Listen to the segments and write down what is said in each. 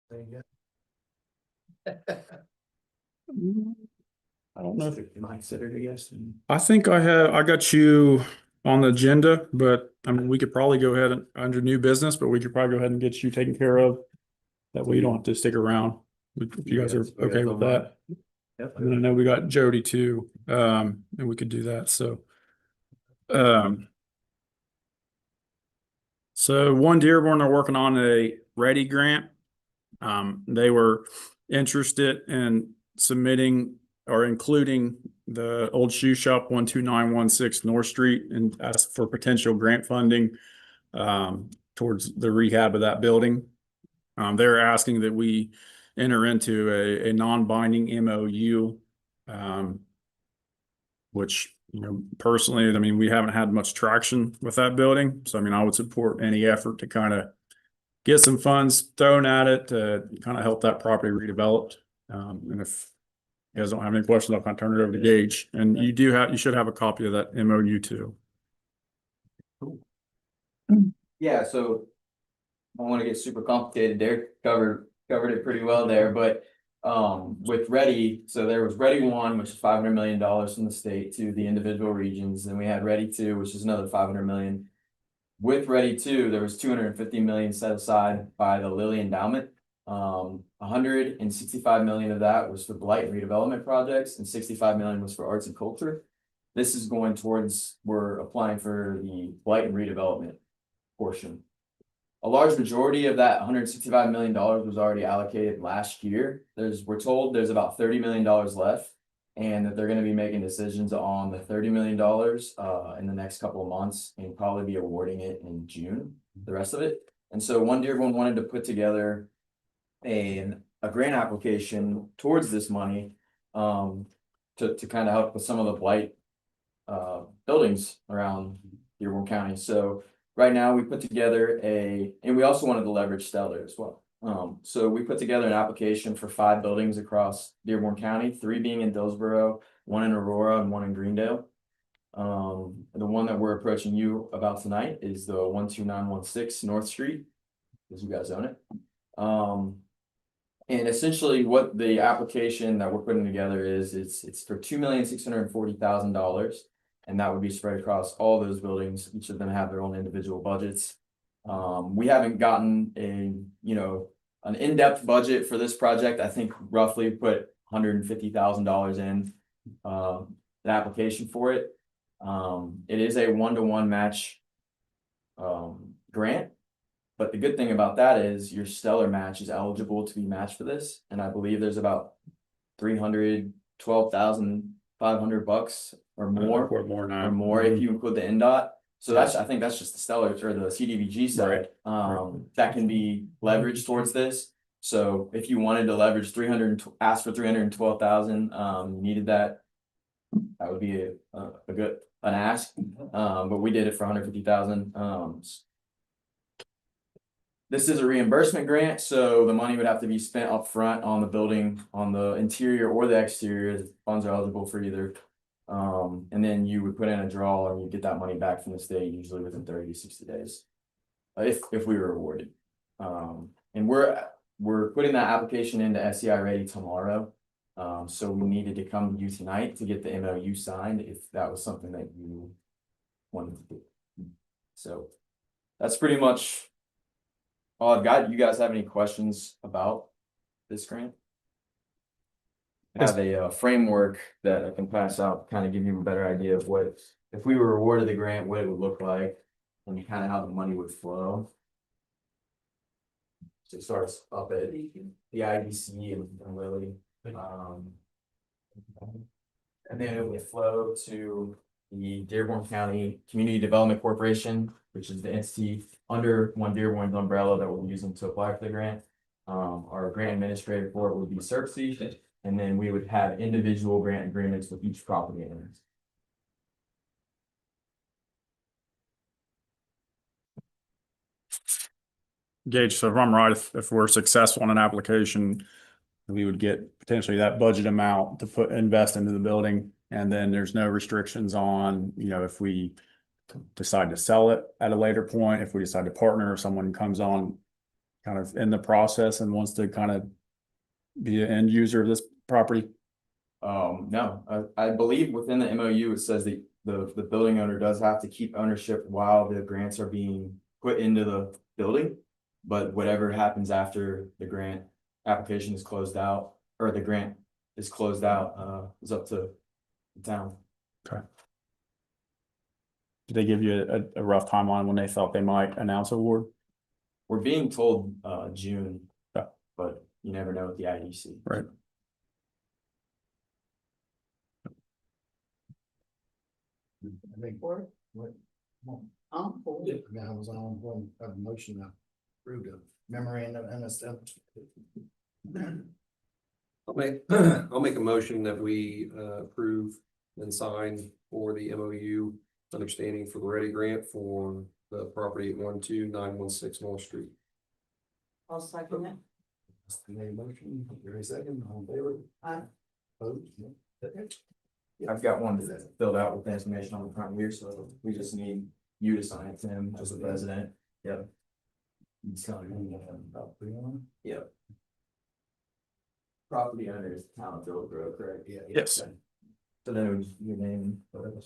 There you I don't know. go. You might consider it, I guess. I think I got you on the agenda, but I mean, we could probably go ahead and under new business, but we could probably go ahead and get you taken care of. That way you don't have to stick around. If you guys are okay with that. Yep. And then I know we got Jody too, and we could do that. Um, so One Dearborn are working on a Ready grant. They were interested in submitting or including the old shoe shop 12916 North Street and asked for potential grant funding towards the rehab of that building. They're asking that we enter into a non-binding MOU, which, personally, I mean, we haven't had much traction with that building. So, I mean, I would support any effort to kind of get some funds thrown at it to kind of help that property redeveloped. And if you guys don't have any questions, I'll kind of turn it over to Gage. And you should have a copy of that MOU too. Yeah, so I don't want to get super complicated. Derek covered it pretty well there, but with Ready, so there was Ready 1, which is $500 million from the state to the individual regions, and we had Ready 2, which is another 500 million. With Ready 2, there was 250 million set aside by the Lilly Endowment. 165 million of that was for blight and redevelopment projects, and 65 million was for arts and culture. This is going towards, we're applying for the blight and redevelopment portion. A large majority of that $165 million was already allocated last year. We're told there's about $30 million left, and that they're going to be making decisions on the $30 million in the next couple of months, and probably be awarding it in June, the rest of it. And so One Dearborn wanted to put together a grant application towards this money to kind of help with some of the blight buildings around Dearborn County. So right now we put together and we also wanted to leverage Stellar as well. So we put together an application for 5 buildings across Dearborn County, 3 being in Dillsboro, 1 in Aurora, and 1 in Greendale. The one that we're approaching you about tonight is the 12916 North Street, because you guys own it. And essentially what the application that we're putting together is, it's for $2,640,000. And that would be spread across all those buildings. Each of them have their own individual budgets. We haven't gotten an in-depth budget for this project. I think roughly put $150,000 in the application for it. It is a 1-to-1 match grant. But the good thing about that is your Stellar match is eligible to be matched for this. And I believe there's about $312,500 or more, if you include the NDOT. So I think that's just the Stellar or the CDBG side. That can be leveraged towards this. So if you wanted to leverage ask for 312,000, needed that would be an ask. But we did it for 150,000. This is a reimbursement grant, so the money would have to be spent up front on the building, on the interior or the exterior. The funds are eligible for either. And then you would put in a draw and you get that money back from the state, usually within 30 to 60 days. If we were awarded. And we're putting that application into SCI Ready tomorrow. So we needed to come to you tonight to get the MOU signed if that was something that you wanted to do. So that's pretty much all I've got. You guys have any questions about this grant? I have a framework that I can pass out, kind of give you a better idea of what, if we were awarded the grant, what it would look like, and kind of how the money would flow. So it starts up at the IDC and Lilly. And then it would flow to the Dearborn County Community Development Corporation, which is the entity under One Dearborn's umbrella that we're using to apply for the grant. Our grant administrator for it would be CERC, and then we would have individual grant agreements with each property owner. Gage, so if I'm right, if we're successful in an application, we would get potentially that budget amount to invest into the building. And then there's no restrictions on, if we decide to sell it at a later point, if we decide to partner, if someone comes on kind of in the process and wants to kind of be an end user of this property? No, I believe within the MOU, it says that the building owner does have to keep ownership while the grants are being put into the building. But whatever happens after the grant application is closed out, or the grant is closed out, is up to the town. Okay. Did they give you a rough timeline when they thought they might announce award? We're being told, June. Yeah. But you never know with the IDC. Right. I think, what? I'm for it. I was on one of the motion I approved of memorandum and a step. I'll make a motion that we approve and sign for the MOU understanding for the ready grant for the property at 12916 North Street. I'll second it. Made a motion, very second, all in favor? Aye. Opposed? No. Okay. I've got one that's filled out with the information on the front here, so we just need you to sign it, Tim, as the president. Yep. He's coming. About 3 on. Yep. Property owner is town of Dillsboro, correct? Yeah. Yes. So then it would just be your name, whatever.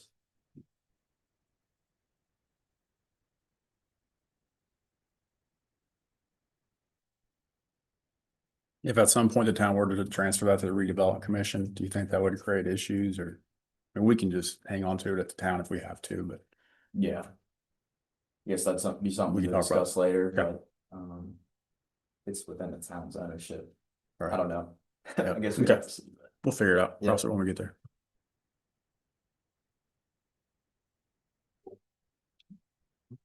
If at some point the town were to transfer that to the redevelopment commission, do you think that would create issues or? I mean, we can just hang on to it at the town if we have to, but Yeah. Guess that's something, be something We we can can talk about discuss later, Okay. but, it's within the town's ownership. Right. I don't know. Yeah. I guess we Okay. have to see, but. we'll figure it out. Yeah. Cross it when we get there.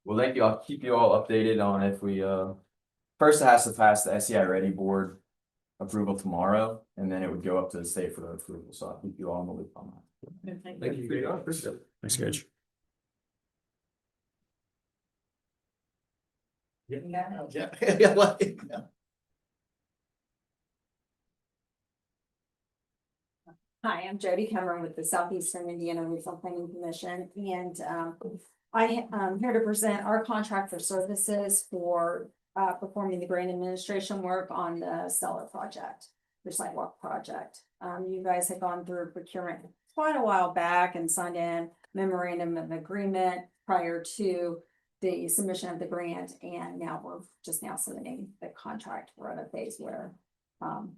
Well, thank you. I'll keep you all updated on if we, first it has to pass the SEI Ready Board approval tomorrow, and then it would go up to the state for the approval, so I'll keep you all in the loop on that. Thank you for your appreciate it. Thanks, Gage. Yeah. Yeah. Yeah. Like, yeah. Hi, I'm Jody Cameron with the Southeastern Indiana Regional Planning Commission, and I am here to present our contract for services for performing the grant administration work on the Stellar project, the sidewalk project. You guys had gone through procurement quite a while back and signed in memorandum of agreement prior to the submission of the grant, and now we're just now submitting the contract. We're at a phase where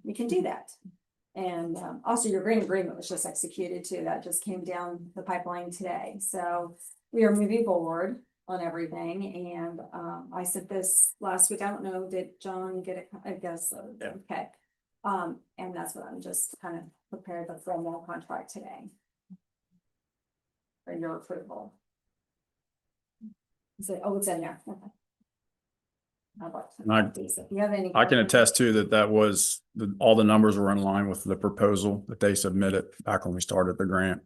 we can do that. And also your grant agreement was just executed too. That just came down the pipeline today. So we are moving forward on everything. And I sent this last week. I don't know, did John get it? I guess so. Yeah. Okay. And that's what I'm just kind of prepared the formal contract today for your approval. Is it, oh, it's in there. Okay. I'd like to- And I- If you have any I can questions- attest to that was all the numbers were in line with the proposal that they submitted back when we started the grant.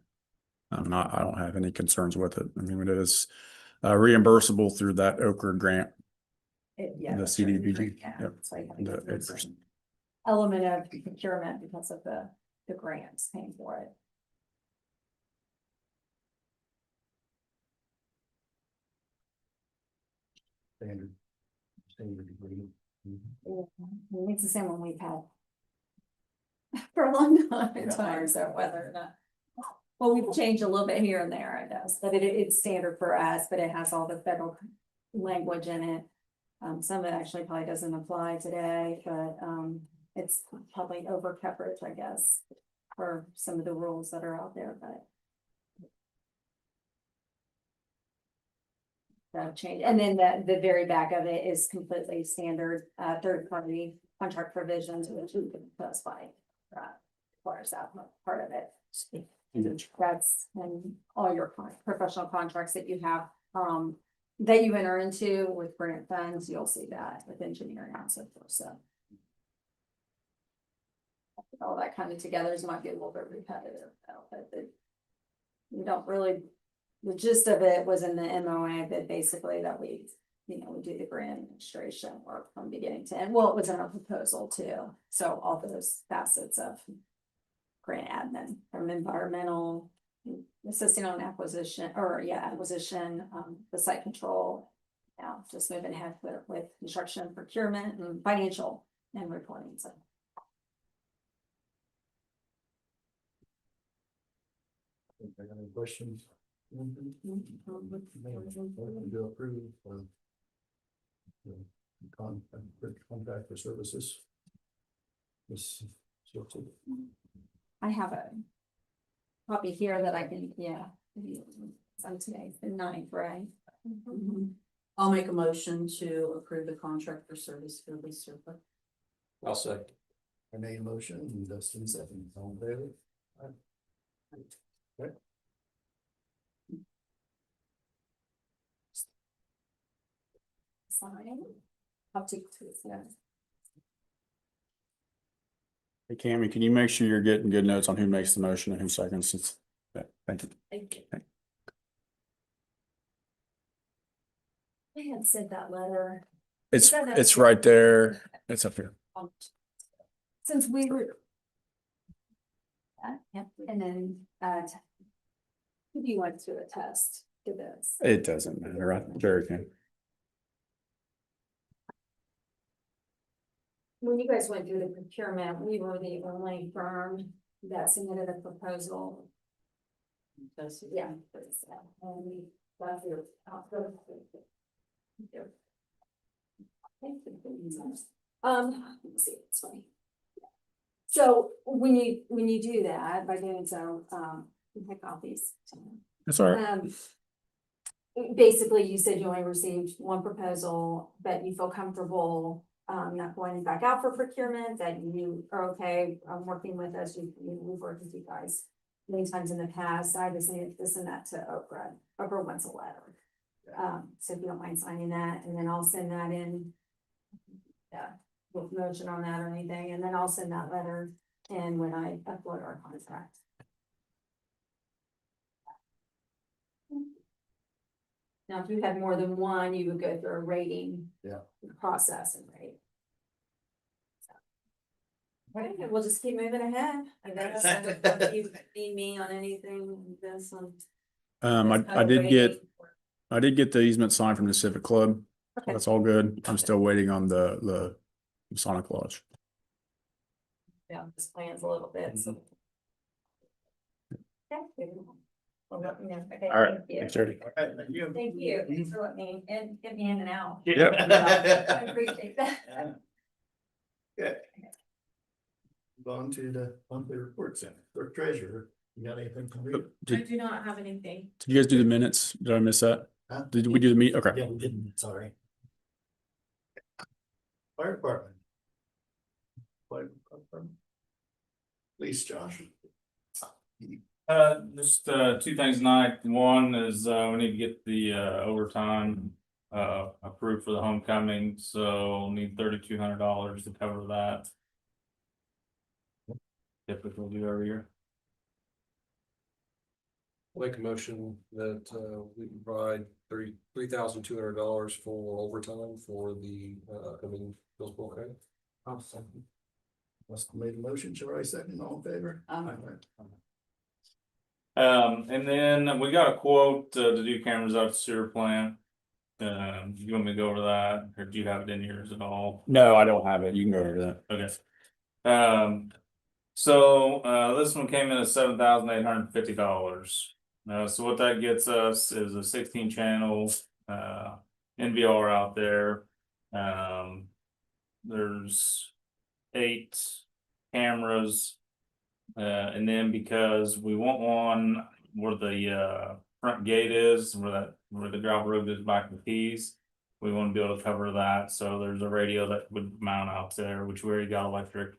I don't have any concerns with it. I mean, it is reimbursable through that Okra grant. Yeah, the that's right. CDBG, Yeah, yep. that's why you have to go The through Okra. some element of procurement because of the grants paying for it. Standard agreement. It's the same one we've had for a long time, so whether or not. Well, we've changed a little bit here and there, I guess, but it's standard for us, but it has all the federal language in it. Some of it actually probably doesn't apply today, but it's probably over coverage, I guess, for some of the rules that are out there, but. That change, and then the very back of it is completely standard, third party contract provisions, which you can specify. Requires that part of it. That's and all your professional contracts that you have, that you enter into with grant funds, you'll see that with engineering and so forth, so. All that kind of together might be a little bit repetitive, but we don't really. The gist of it was in the MOA that basically that we do the grant administration work from beginning to end. Well, it was in our proposal too. So all those facets of grant admin from environmental, assisting on acquisition, the site control, now, just moving ahead with construction, procurement, and financial and reporting, so. Any questions? Motion to approve. Contract for services. This. I have a copy here that I can, yeah. So today's the 9th, right? I'll make a motion to approve the contract for service for the surplus. I'll second. I made a motion, and Dustin second, all in favor? Okay. Sign. I'll take two, yeah. Hey, Cammy, can you make sure you're getting good notes on who makes the motion and who seconds? Thank you. Thank you. I had sent that letter. It's right there. It's up here. Since we were. Yep, and then, who do you want to attest to this? It doesn't matter. Right, Jerry can. When you guys went through the procurement, we were the only firm that submitted a proposal. Yeah. And we got your. Let's see, it's funny. So when you do that, by doing so, you pick copies. That's all right. Basically, you said you only received one proposal, but you feel comfortable not going back out for procurement, that you are okay working with us. We've worked with you guys many times in the past. I just need to send that to Oprah. Oprah wants a letter. So if you don't mind signing that, and then I'll send that in. Yeah, with motion on that or anything, and then I'll send that letter in when I upload our contract. Now, if you had more than one, you would go through a rating. Yeah. Process and rate. Okay, we'll just keep moving ahead, I guess. If you need me on anything, this one. I did get the easement signed from the Civic Club. Okay. That's all good. I'm still waiting on the Sonic Lodge. Yeah, this plan's a little bit, so. Okay. Well, let me know. Okay, All right. thank you. Thanks, Jerry. Thank you. Thank you. Thanks for letting me and get me in and out. Yep. I appreciate that. Good. On to the monthly report center, or treasurer, you got anything to read? I do not have anything. Did you guys do the minutes? Did I miss that? Huh? Did we do the meet? Okay. Yeah, we didn't, sorry. Fire department. Fire department. Please, Josh. Just two things tonight. One is we need to get the overtime approved for the homecoming, so we'll need $3,200 to cover that. Typically do every year. I'll make a motion that we provide $3,200 for overtime for the upcoming Dillsboro County. I'll second. Must have made a motion, shall I second, all in favor? And then we got a quote to do cameras out the sewer plant. You want me to go over that, or do you have it in yours at all? No, I don't have it. You can go over that. Okay. So this one came in at $7,850. So what that gets us is a 16 channel NVR out there. There's 8 cameras. And then because we want one where the front gate is, where the gravel road goes back to the keys, we want to be able to cover that. So there's a radio that would mount out there, which we already got electric.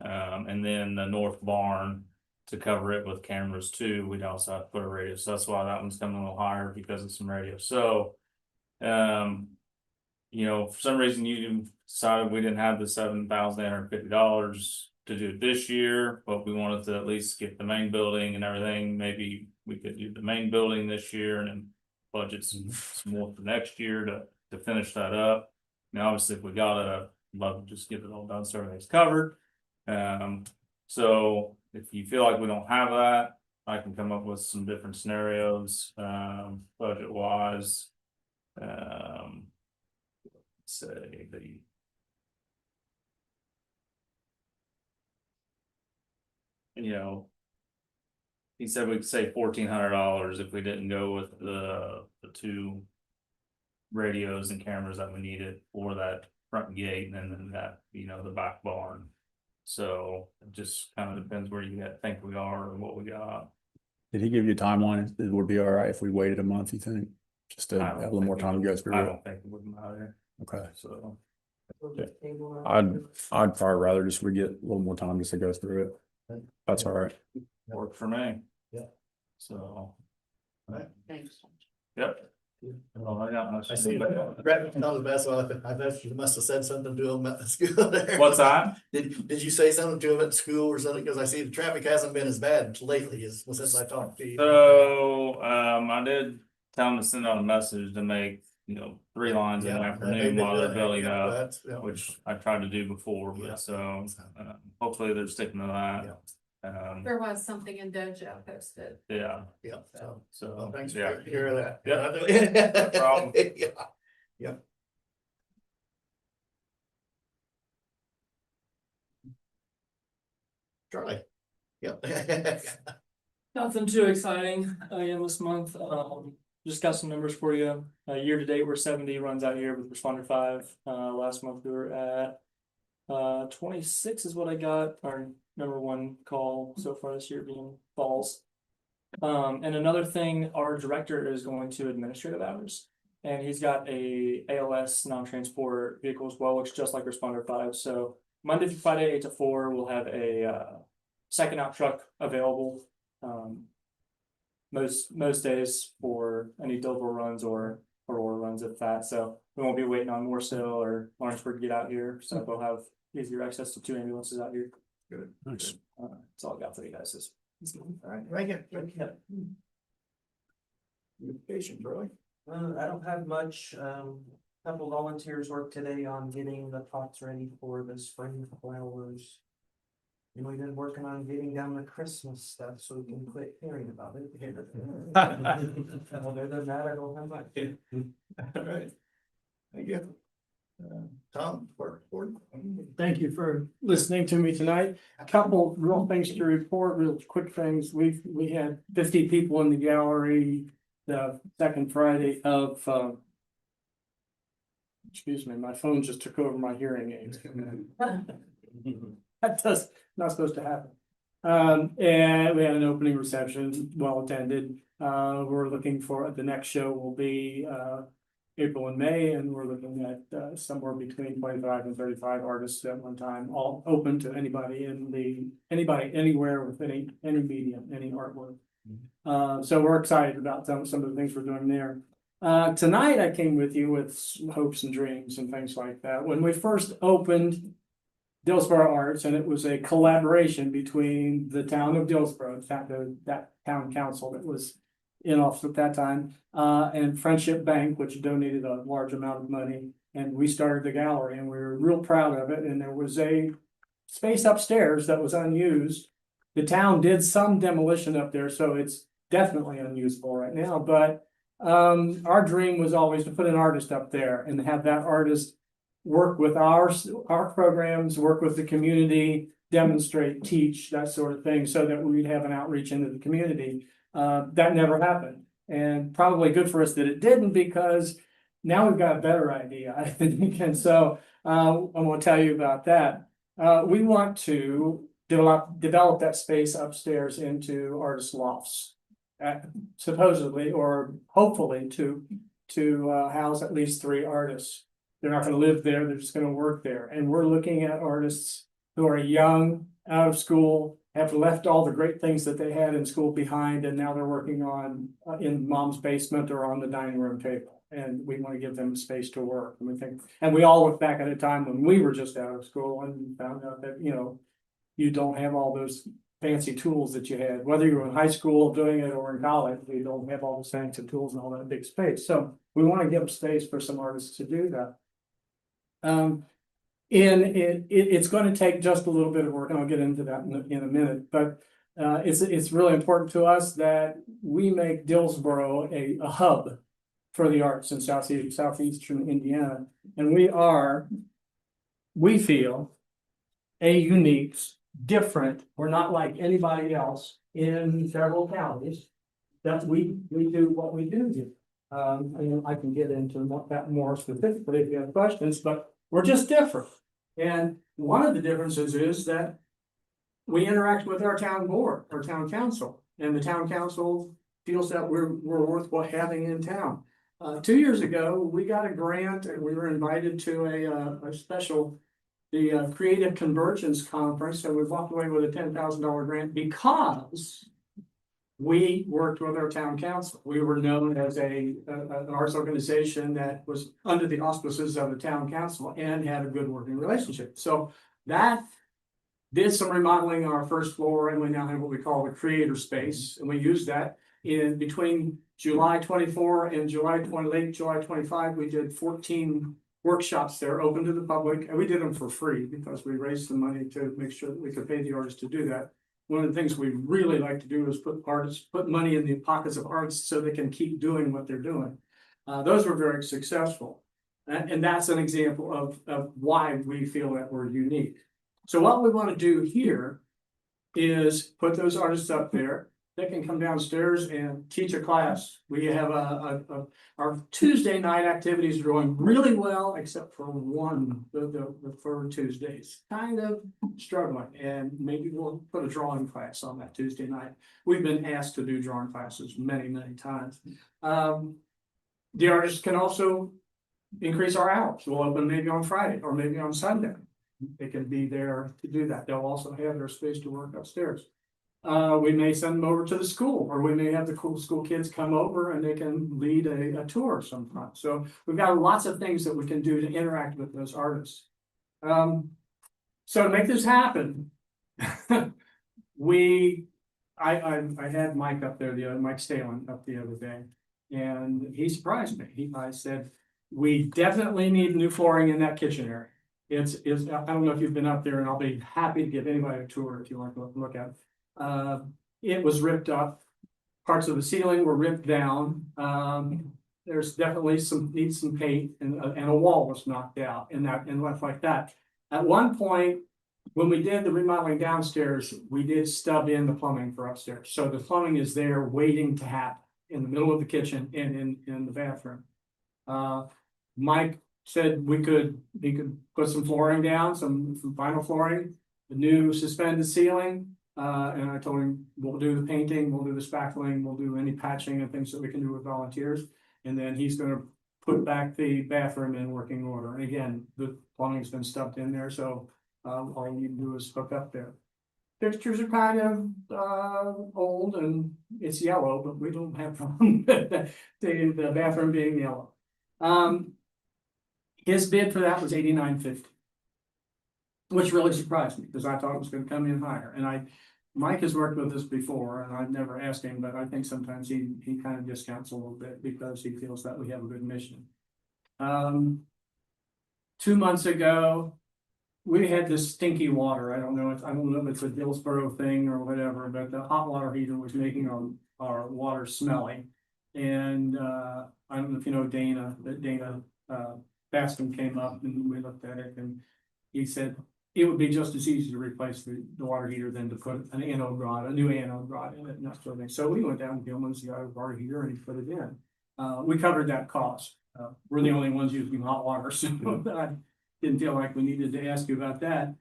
And then the north barn to cover it with cameras too. We'd also have to put a radio. So that's why that one's coming a little higher, because of some radio. So, you know, for some reason you decided we didn't have the $7,850 to do it this year, but we wanted to at least get the main building and everything. Maybe we could do the main building this year and then budget some more for next year to finish that up. Now, obviously, if we got it, I'd love to just get it all done so everything's covered. So if you feel like we don't have that, I can come up with some different scenarios, budget wise. Say the. You know. He said we could save $1,400 if we didn't go with the two. Radios and cameras that we needed for that front gate and then that, the back barn. So it just kind of depends where you think we are or what we got. Did he give you a timeline? It would be all right if we waited a month, you think? Just to I have don't a little more think time to go through I it? don't think it would matter, Okay. so. I'd probably rather just we get a little more time just to go through it. That's all right. Work for me. Yeah. So, Thanks. yep. Well, I got my. I see. Brett, not the best one. I bet you must have said something to him at the school there. What's that? Did you say something to him at school or something? Cause I see the traffic hasn't been as bad lately as since I talked to you. So, I did tell them to send out a message to make, 3 lines in the Yeah, afternoon while they're building yeah, up. that's- yeah. Which I tried to do before, Yeah. but so, hopefully they're sticking to that. There was something in Dojo posted. Yeah, Yeah, so, so. well, thanks yeah. for hearing that. Yeah. No problem. Yeah. Yeah. Charlie. Yep. Nothing too exciting again this month. Just got some numbers for you. Year to date, we're 70 runs out here with responder 5. Last month we were at 26 is what I got. Our number 1 call so far this year being falls. And another thing, our director is going to administrative hours, and he's got a ALS non-transport vehicle as well, looks just like responder 5. So Monday through Friday, 8 to 4, we'll have a second out truck available. Most days for any Dillsboro runs or Aurora runs at that. So we won't be waiting on Mooresville or Lawrenceburg to get out here. So we'll have easier access to 2 ambulances out here. Good. Nice. That's all I got for you guys. All right, right here. Your patient, Charlie. I don't have much, couple volunteers work today on getting the pots ready for the spring flowers. And we've been working on getting down the Christmas stuff so we can quit hearing about it. Other than that, I don't have much. All right. Thank you. Tom, Ford. Thank you for listening to me tonight. A couple real things to report, real quick things. We had 50 people in the gallery the second Friday of excuse me, my phone just took over my hearing aids. That does not supposed to happen. And we had an opening reception, well attended. We're looking for the next show will be April and May, and we're looking at somewhere between 25 and 35 artists at one time, all open to anybody anywhere with any medium, any artwork. So we're excited about some of the things we're doing there. Tonight I came with you with some hopes and dreams and things like that. When we first opened Dillsboro Arts, and it was a collaboration between the town of Dillsboro, that town council that was in office at that time, and Friendship Bank, which donated a large amount of money, and we started the gallery, and we were real proud of it. And there was a space upstairs that was unused. The town did some demolition up there, so it's definitely unusable right now. But our dream was always to put an artist up there and have that artist work with our programs, work with the community, demonstrate, teach, that sort of thing, so that we'd have an outreach into the community. That never happened, and probably good for us that it didn't, because now we've got a better idea, I think. And so I'm going to tell you about that. We want to develop that space upstairs into artist lofts, supposedly or hopefully to house at least 3 artists. They're not going to live there, they're just going to work there. And we're looking at artists who are young, out of school, have left all the great things that they had in school behind, and now they're working on in mom's basement or on the dining room table. And we want to give them space to work. And we all look back at a time when we were just out of school and found out that, you don't have all those fancy tools that you had, whether you were in high school doing it or in college. We don't have all the fancy tools and all that big space. So we want to give space for some artists to do that. It's going to take just a little bit of work, and I'll get into that in a minute, but it's really important to us that we make Dillsboro a hub for the arts in southeastern Indiana. And we feel a unique, different, we're not like anybody else in several counties. That we do what we do here. And I can get into that more specifically if you have questions, but we're just different. And one of the differences is that we interact with our town board, our town council, and the town council feels that we're worth what having in town. 2 years ago, we got a grant and we were invited to a special, the Creative Convergence Conference, and we walked away with a $10,000 grant because we worked with our town council. We were known as an arts organization that was under the auspices of the town council and had a good working relationship. So that did some remodeling on our first floor, and we now have what we call the creator space, and we use that in between July 24 and late July 25. We did 14 workshops there, open to the public, and we did them for free because we raised the money to make sure that we could pay the artists to do that. One of the things we really like to do is put money in the pockets of artists so they can keep doing what they're doing. Those were very successful. And that's an example of why we feel that we're unique. So what we want to do here is put those artists up there. They can come downstairs and teach a class. We have our Tuesday night activities are going really well, except for one, the third Tuesdays, kind of struggling. And maybe we'll put a drawing class on that Tuesday night. We've been asked to do drawing classes many, many times. The artists can also increase our hours. We'll open maybe on Friday or maybe on Sunday. They can be there to do that. They'll also have their space to work upstairs. We may send them over to the school, or we may have the cool school kids come over and they can lead a tour sometimes. So we've got lots of things that we can do to interact with those artists. So to make this happen, I had Mike up there, Mike Stalin up the other day, and he surprised me. I said, we definitely need new flooring in that kitchen area. I don't know if you've been up there, and I'll be happy to give anybody a tour if you want to look at it. It was ripped up. Parts of the ceiling were ripped down. There's definitely needs some paint, and a wall was knocked out and left like that. At one point, when we did the remodeling downstairs, we did stub in the plumbing for upstairs. So the plumbing is there waiting to happen in the middle of the kitchen and in the bathroom. Mike said he could put some flooring down, some vinyl flooring, the new suspended ceiling. And I told him, we'll do the painting, we'll do the spackling, we'll do any patching and things that we can do with volunteers. And then he's gonna put back the bathroom in working order. And again, the plumbing's been stubbed in there, so all you do is hook up there. Fixtures are kind of old and it's yellow, but we don't have problem with the bathroom being yellow. His bid for that was $89.50, which really surprised me because I thought it was going to come in higher. And Mike has worked with us before, and I've never asked him, but I think sometimes he kind of discounts a little bit because he feels that we have a good mission. 2 months ago, we had this stinky water. I don't know if it's a Dillsboro thing or whatever, but the hot water heater was making our water smelly. And I don't know if you know Dana, but Dana Baskin came up and we looked at it, and he said it would be just as easy to replace the water heater than to put a new anode rod in it and that sort of thing. So we went down to Gilman's, got a water heater, and he put it in. We covered that cost. We're the only ones using hot water, so I didn't feel like we needed to ask you about that.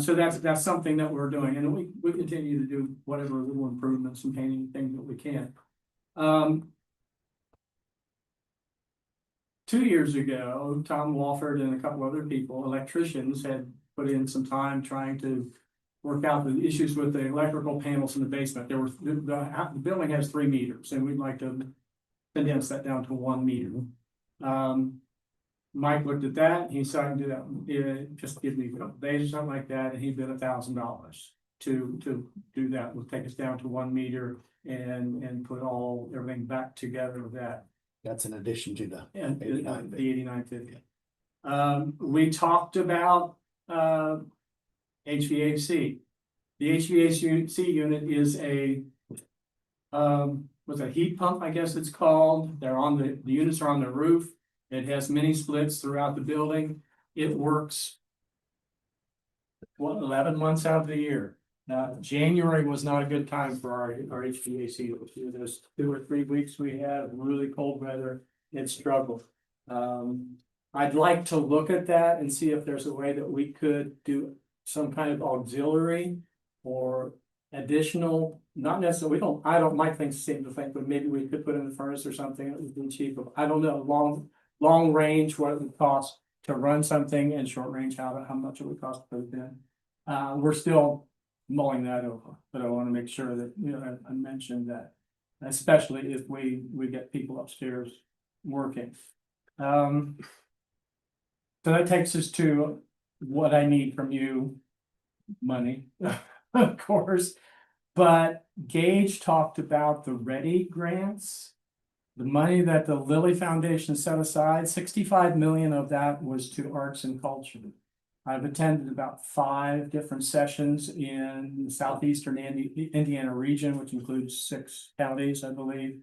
So that's something that we're doing, and we continue to do whatever little improvements and painting things that we can. 2 years ago, Tom Walford and a couple other people, electricians, had put in some time trying to work out the issues with the electrical panels in the basement. The building has 3 meters, and we'd like to condense that down to 1 meter. Mike looked at that, he decided to do that, just give me a couple days or something like that, and he bid $1,000 to do that. We'll take us down to 1 meter and put everything back together with that. That's in addition to the $89.50. We talked about HVAC. The HVAC unit is with a heat pump, I guess it's called. They're on the units are on the roof. It has mini splits throughout the building. It works 11 months out of the year. Now, January was not a good time for our HVAC. Those 2 or 3 weeks we had really cold weather, it struggled. I'd like to look at that and see if there's a way that we could do some kind of auxiliary or additional, not necessarily, I don't, Mike thinks the same thing, but maybe we could put in the furnace or something that would be cheaper. I don't know, long range, what it would cost to run something, and short range, how much it would cost to put it in. We're still mulling that over, but I want to make sure that, I mentioned that, especially if we get people upstairs working. So that takes us to what I need from you, money, of course. But Gage talked about the READY grants. The money that the Lilly Foundation set aside, 65 million of that was to arts and culture. I've attended about 5 different sessions in the southeastern Indiana region, which includes 6 counties, I believe.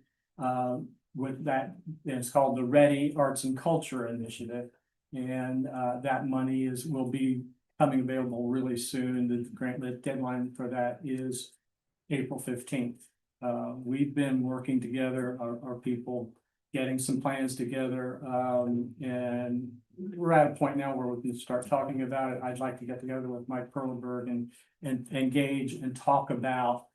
With that, it's called the READY Arts and Culture Initiative. And that money will be coming available really soon. The deadline for that is April 15th. We've been working together, our people getting some plans together, and we're at a point now where we can start talking about it. I'd like to get together with Mike Perlenberg and engage and talk about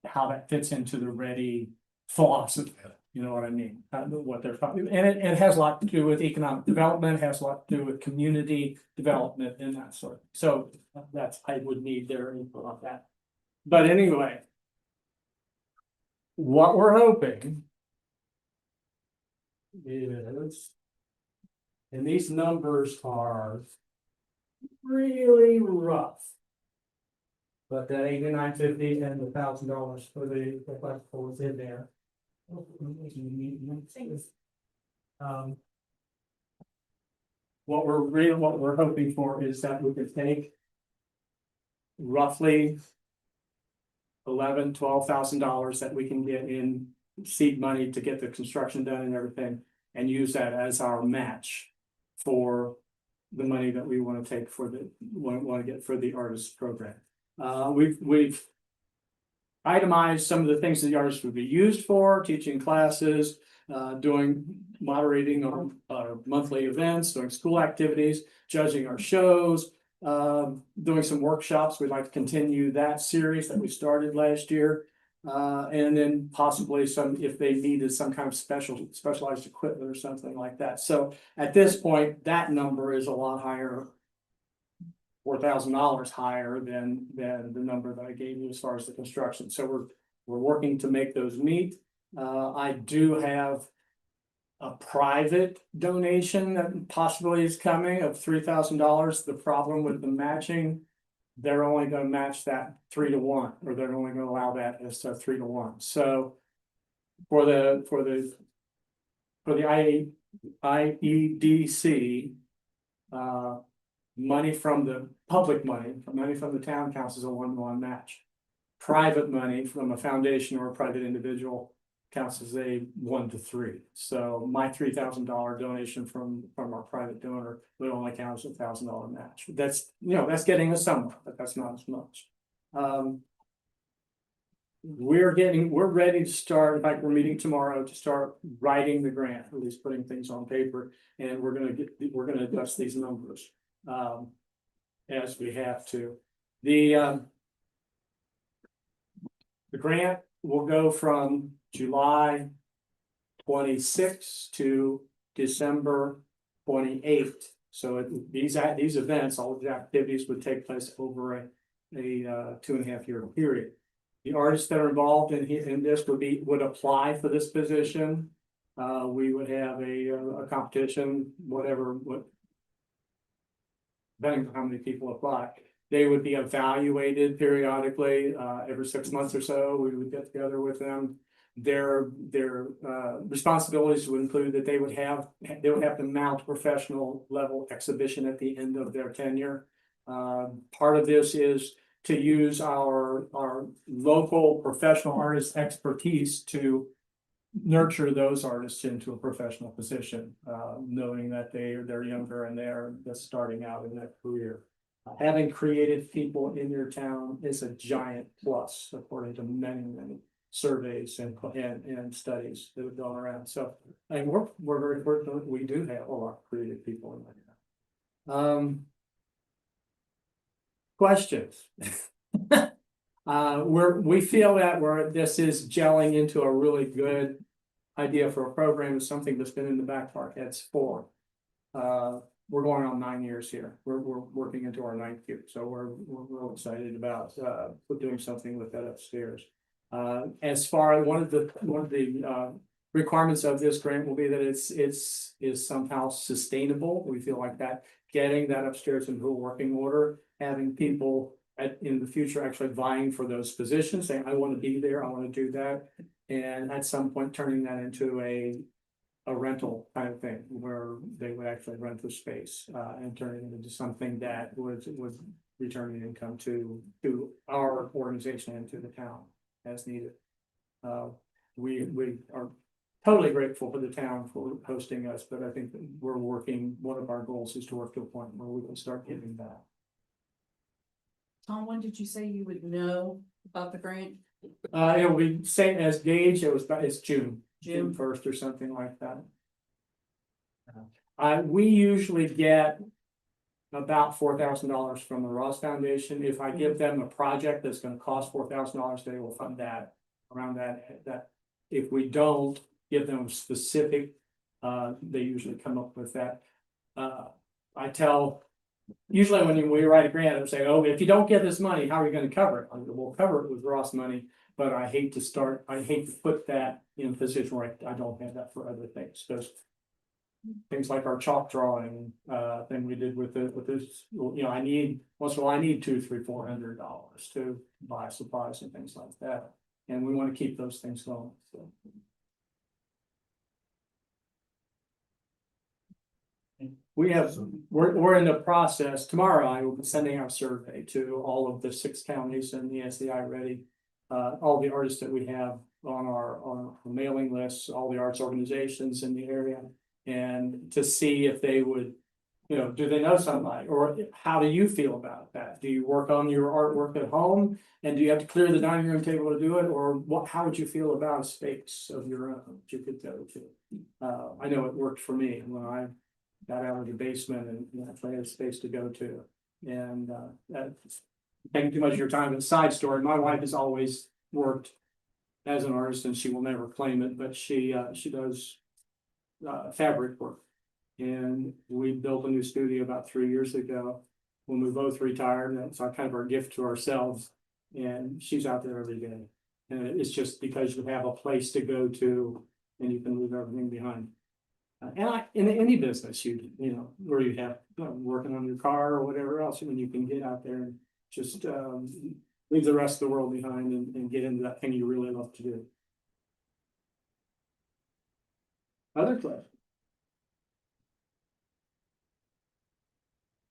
how that fits into the READY philosophy. You know what I mean? What they're talking, and it has a lot to do with economic development, has a lot to do with community development and that sort. So I would need their input on that. But anyway, what we're hoping is, and these numbers are really rough, but that $89.50 and the $1,000 for the flexible is in there. What we're hoping for is that we could take roughly $12,000 that we can get in seed money to get the construction done and everything, and use that as our match for the money that we want to take for want to get for the artist program. We've itemized some of the things that the artists would be used for: teaching classes, moderating our monthly events, doing school activities, judging our shows, doing some workshops. We'd like to continue that series that we started last year. And then possibly if they needed some kind of specialized equipment or something like that. So at this point, that number is a lot higher, $4,000 higher than the number that I gave you as far as the construction. So we're working to make those meet. I do have a private donation that possibly is coming of $3,000. The problem with the matching, they're only going to match that 3 to 1, or they're only going to allow that as a 3 to 1. So for the IEDC, money from the public money from the town counts as a 1-to-1 match. Private money from a foundation or a private individual counts as a 1 to 3. So my $3,000 donation from our private donor would only count as a $1,000 match. That's getting us somewhere, but that's not as much. We're ready to start. In fact, we're meeting tomorrow to start writing the grant, at least putting things on paper, and we're gonna adjust these numbers as we have to. The grant will go from July 26th to December 28th. So these events, all of the activities would take place over a 2.5-year period. The artists that are involved in this would apply for this position. We would have a competition, depending on how many people apply. They would be evaluated periodically, every 6 months or so. We would get together with them. Their responsibilities would include that they would have to mount a professional level exhibition at the end of their tenure. Part of this is to use our local professional artist expertise to nurture those artists into a professional position, knowing that they're younger and they're just starting out in that career. Having creative people in your town is a giant plus, according to many surveys and studies that have gone around. So, and we're very fortunate, we do have a lot of creative people in there. Questions? We feel that this is gelling into a really good idea for a program, is something that's been in the back of our heads for. We're going on 9 years here. We're working into our 9th year, so we're real excited about doing something with that upstairs. As far as one of the requirements of this grant will be that is somehow sustainable. We feel like that getting that upstairs into a working order, having people in the future actually vying for those positions, saying, I want to be there, I want to do that. And at some point turning that into a rental kind of thing where they would actually rent the space and turn it into something that would return an income to our organization and to the town as needed. We are totally grateful for the town for hosting us, but I think that one of our goals is to work to a point where we can start giving back. Tom, when did you say you would know about the grant? It will be same as Gage, it's June June 1st or something like that. We usually get about $4,000 from the Ross Foundation. If I give them a project that's gonna cost $4,000, they will fund that around that. If we don't give them specific, they usually come up with that. Usually when we write a grant, I'm saying, oh, if you don't get this money, how are you gonna cover it? We'll cover it with Ross money, but I hate to put that in a position where I don't have that for other things, because things like our chalk drawing thing we did with this, I need $200, $300, $400 to buy supplies and things like that. And we want to keep those things going. So. We're in the process. Tomorrow I will be sending out a survey to all of the 6 counties and the SEI ready, all the artists that we have on our mailing lists, all the arts organizations in the area, and to see if they would, do they know somebody, or how do you feel about that? Do you work on your artwork at home, and do you have to clear the dining room table to do it, or how would you feel about a space of your own that you could go to? I know it worked for me when I got out of the basement and actually had a space to go to, and taking too much of your time. And side story, my wife has always worked as an artist, and she will never claim it, but she does fabric work. And we built a new studio about 3 years ago when we both retired. That's kind of our gift to ourselves. And she's out there every day. And it's just because you have a place to go to and you can leave everything behind. In any business, where you have working on your car or whatever else, when you can get out there and just leave the rest of the world behind and get into that thing you really love to do. Other questions?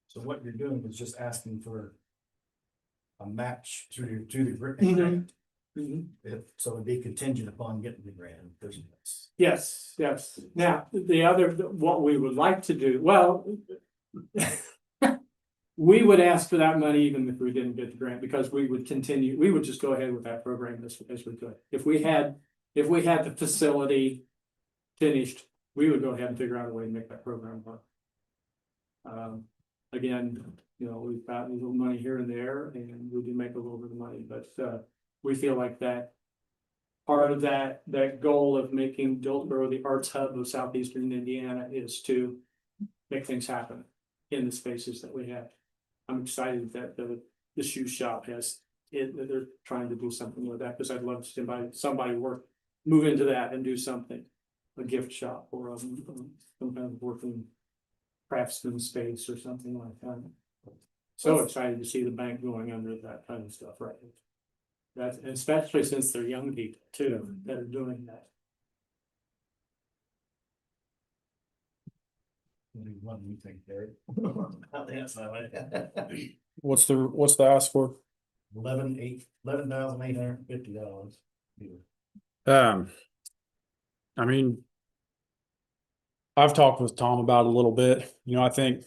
So what you're doing is just asking for a match to the grant. So it'd be contingent upon getting the grant. Yes. Now, what we would like to do, we would ask for that money even if we didn't get the grant, because we would just go ahead with that program as we could. If we had the facility finished, we would go ahead and figure out a way to make that program work. Again, we've got a little money here and there, and we do make a little bit of money, but we feel like that part of that goal of making Dillsboro the arts hub of southeastern Indiana is to make things happen in the spaces that we have. I'm excited that the shoe shop they're trying to do something with that, because I'd love to see somebody move into that and do something, a gift shop or some kind of working craftsman space or something like that. So excited to see the bank going under that kind of stuff, right? That's especially since they're young people too that are doing that. What do you think, Derek? What's the ask for? $11,850. I mean, I've talked with Tom about it a little bit, you know, I think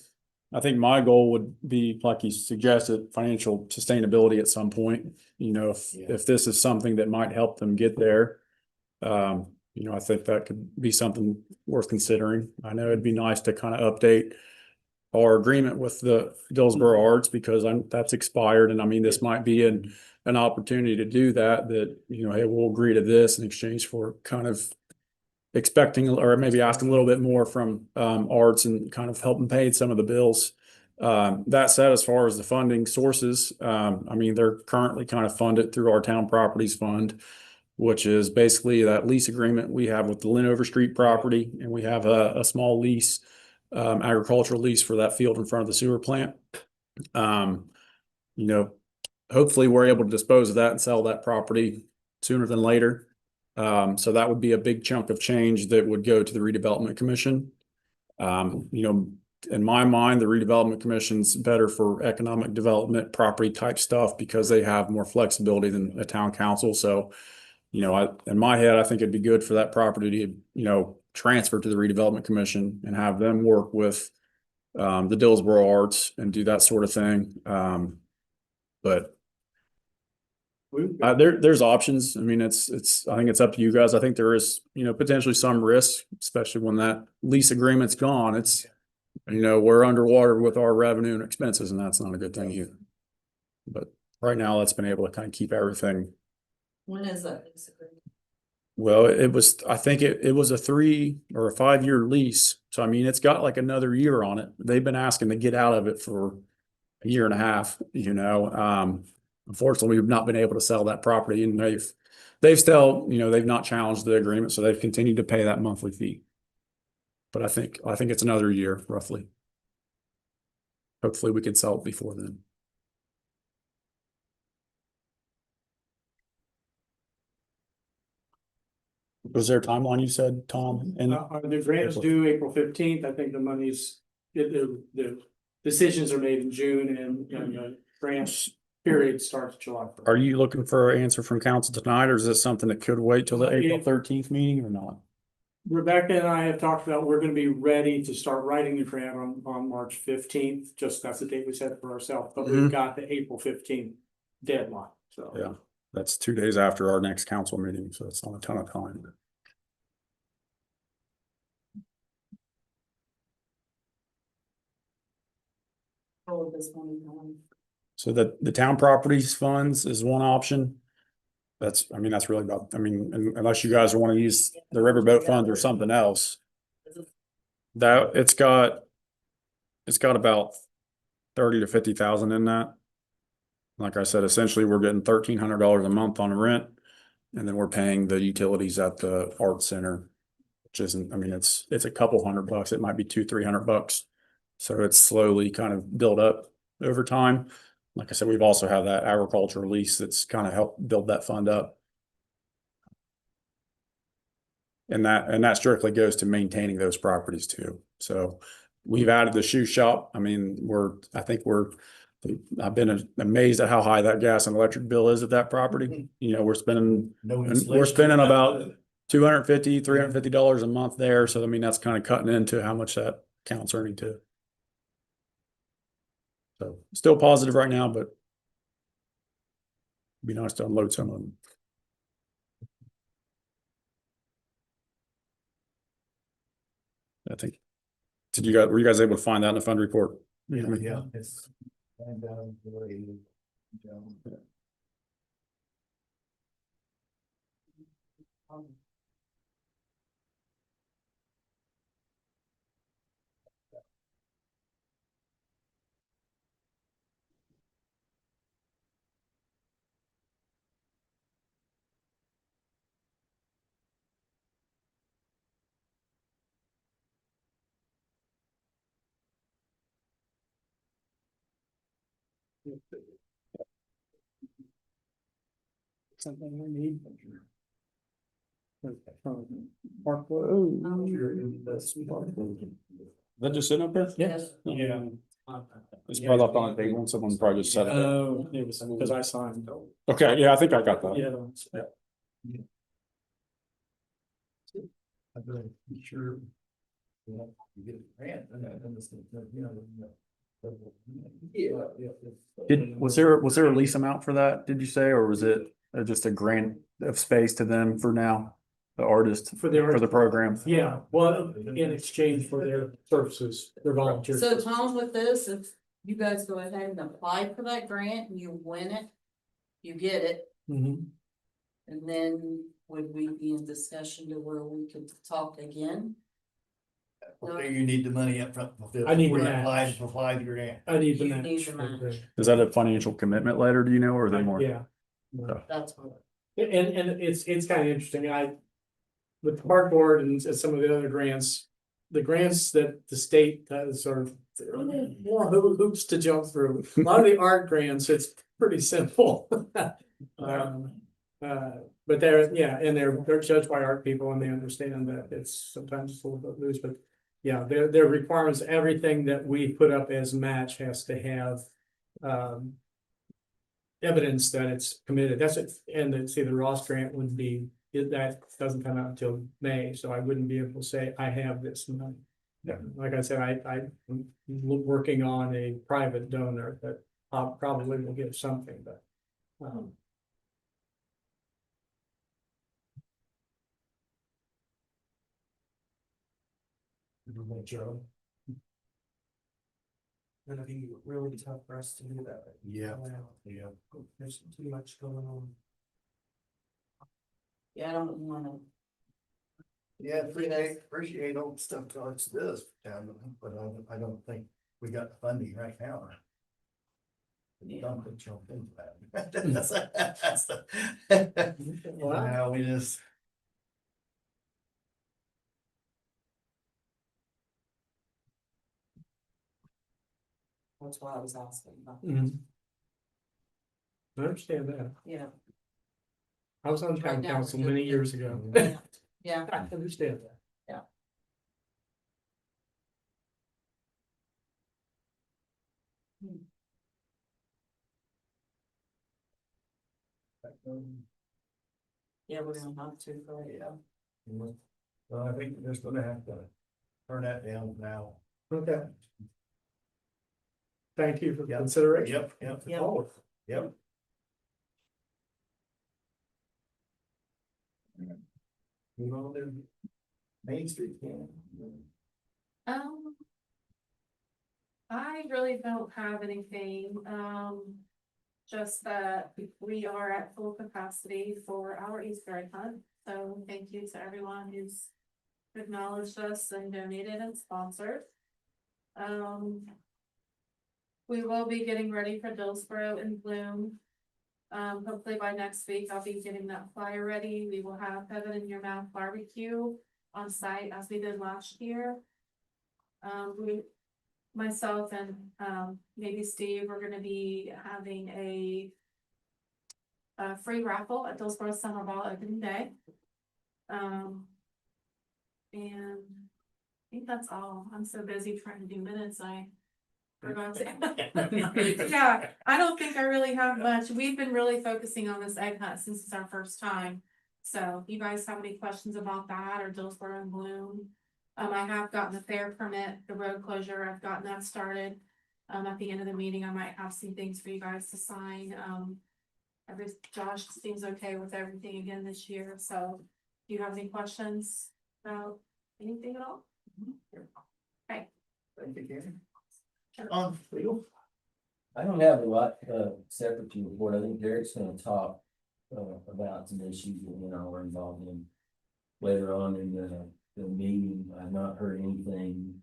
my goal would be, like you suggested, financial sustainability at some point. You know, Yeah. if this is something that might help them get there. You know, I think that could be something worth considering. I know it'd be nice to kind of update our agreement with the Dillsboro Arts because that's expired. And I mean, this might be an opportunity to do that, you know, hey, we'll agree to this in exchange for kind of expecting or maybe asking a little bit more from arts and kind of helping pay some of the bills. That said, as far as the funding sources, I mean, they're currently kind of funded through our town properties fund, which is basically that lease agreement we have with the Linover Street property, and we have a small lease, agricultural lease for that field in front of the sewer plant. You know, hopefully we're able to dispose of that and sell that property sooner than later. So that would be a big chunk of change that would go to the redevelopment commission. You know, in my mind, the redevelopment commission's better for economic development, property type stuff because they have more flexibility than a town council. So, you know, in my head, I think it'd be good for that property to, you know, transfer to the redevelopment commission and have them work with the Dillsboro Arts and do that sort of thing. But there's options. I mean, I think it's up to you guys. I think there is, you know, potentially some risk, especially when that lease agreement's gone. It's, you know, we're underwater with our revenue and expenses, and that's not a good thing either. But right now, that's been able to kind of keep everything. When is that lease agreement? Well, I think it was a 3 or a 5 year lease. So, I mean, it's got like another year on it. They've been asking to get out of it for a year and a half, you know. Unfortunately, we've not been able to sell that property, and they've still, you know, they've not challenged the agreement, so they've continued to pay that monthly fee. But I think it's another year roughly. Hopefully we can sell it before then. Was there a timeline you said, Tom? And The grant is due April 15th. I think the money's, the decisions are made in June and the grant period starts July 1st. are you looking for an answer from council tonight, or is this something that could wait till the April 13th meeting or not? Rebecca and I have talked about, we're gonna be ready to start writing the grant on March 15th, just that's the date we set for ourselves, but we've got the April 15th deadline, so. Yeah, that's 2 days after our next council meeting, so it's not a ton of time. All of this money going. So the town properties funds is one option. That's really about, unless you guys want to use the riverboat fund or something else. That it's got about 30 to 50,000 in that. Like I said, essentially we're getting $1,300 a month on rent, and then we're paying the utilities at the art center, which isn't, it's a couple $100. It might be $200-300. So it's slowly kind of built up over time. Like I said, we've also had that agricultural lease that's kind of helped build that fund up. And that strictly goes to maintaining those properties too. So we've added the shoe shop. I've been amazed at how high that gas and electric bill is at that property. You know, we're spending about $250-350 a month there. So, that's kind of cutting into how much that account's earning too. So still positive right now, but it'd be nice to unload some of them. I think, were you guys able to find that in the fund report? Yeah, it's. Something we need. That just sitting up there? Yes. Yeah. It's brought up on the table and someone probably just said it. Oh, it was because I signed. Okay, yeah, I think I got that. Yeah. I'm really sure. You know, you get a grant, and then it's, you know. Was there a lease amount for that, did you say, or was it just a grant of space to them for now? The artist For the program? Yeah, well, in exchange for their services, their volunteer. So Tom, with this, if you guys go ahead and apply for that grant and you win it, you get it, Mhm. and then would we be in discussion to where we could talk again? Okay, you need the money up front. I need before the you match. apply the grant. I need the You need match. the match. Is that a financial commitment letter, do you know, or are they more? Yeah. That's what. And it's kind of interesting, with the park board and some of the other grants, the grants that the state does are more hoops to jump through. A lot of the art grants, it's pretty simple. But they're judged by art people and they understand that it's sometimes a little bit loose, but yeah, their requirements, everything that we put up as match has to have, evidence that it's committed. That's it. And then see, the Ross grant would be, that doesn't come out until May, so I wouldn't be able to say I have this money. Yeah. Like I said, I'm working on a private donor that probably will give something, but. It'd be really tough for us to do that. Yeah, Wow. yeah. There's too much going on. Yeah, I don't wanna. Yeah, appreciate all the stuff George does, but I don't think we got the funding right now. Don't put your into that. That's the. Wow, we just. That's why I was asking. Mhm. I understand that. Yeah. I was on Right town now, council we're many good. years ago. Yeah. I understand that. Yeah, we're gonna have to, Yeah. Well, I think we're just gonna have to turn that down now. Okay. Thank you for the Yep. consideration. Yep. Yep. Oh, Yep. You know, the Main Street can. I really don't have anything, just that we are at full capacity for our Easter egg hunt. So thank you to everyone who's acknowledged us and donated and sponsored. We will be getting ready for Dillsboro in Bloom. Hopefully by next week, I'll be getting that flyer ready. We will have Heaven in Your Mouth barbecue on site as we did last year. Myself and maybe Steve, we're gonna be having a free raffle at Dillsboro Summer Ball opening day. And I think that's all. I'm so busy trying to do minutes, I forgot to. Yeah, I don't think I really have much. We've been really focusing on this egg hunt since it's our first time. So if you guys have any questions about that or Dillsboro and Bloom? I have gotten the fair permit, the road closure, I've gotten that started. At the end of the meeting, I might have some things for you guys to sign. Josh seems okay with everything again this year, so do you have any questions about anything at all? Okay. Thank you, Karen. On field. I don't have a lot, separate to report. I think Derek's gonna talk, about some issues that, we're involved in later on in the meeting. I've not heard anything,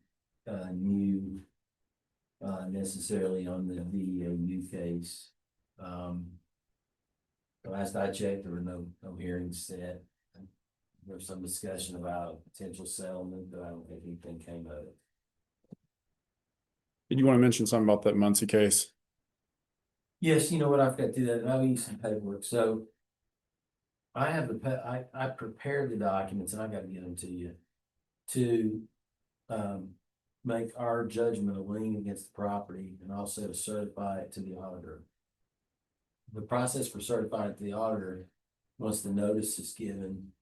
new, necessarily on the VEOU case. The last I checked, there were no hearings set. There was some discussion about potential settlement, but I don't think anything came of it. Did you want to mention something about that Muncie case? Yes, you know what, I've got to do that, I'll need some paperwork, so. I have I prepared the documents and I gotta get them to you. To, make our judgment of lien against the property and also to certify it to the auditor. The process for certifying it to the auditor, once the notice is given,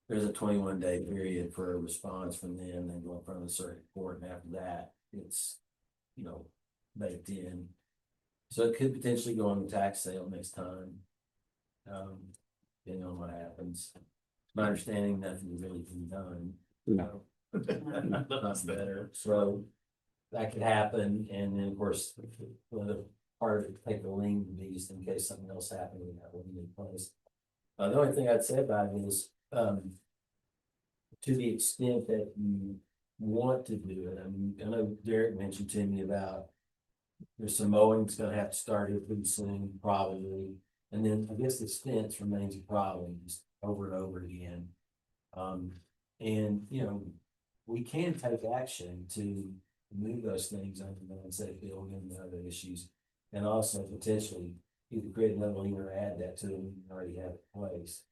there's a 21-day period for a response from them, then go in front of the circuit court, and after that, it's, baked in. So it could potentially go on the tax sale next time. Depending on what happens. My understanding, nothing really been done. No. Not better, so that could happen, and then of course, the part of it to take the lien would be just in case something else happened, we have one in place. The only thing I'd say about it is, to the extent that you want to do it, I mean, I know Derek mentioned to me about there's some mowing that's gonna have to start here pretty soon, probably, and then I guess the fence remains a problem, just over and over again. And we can take action to move those things under the unsafe building and other issues. And also potentially either create another lien or add that to them you already have in place.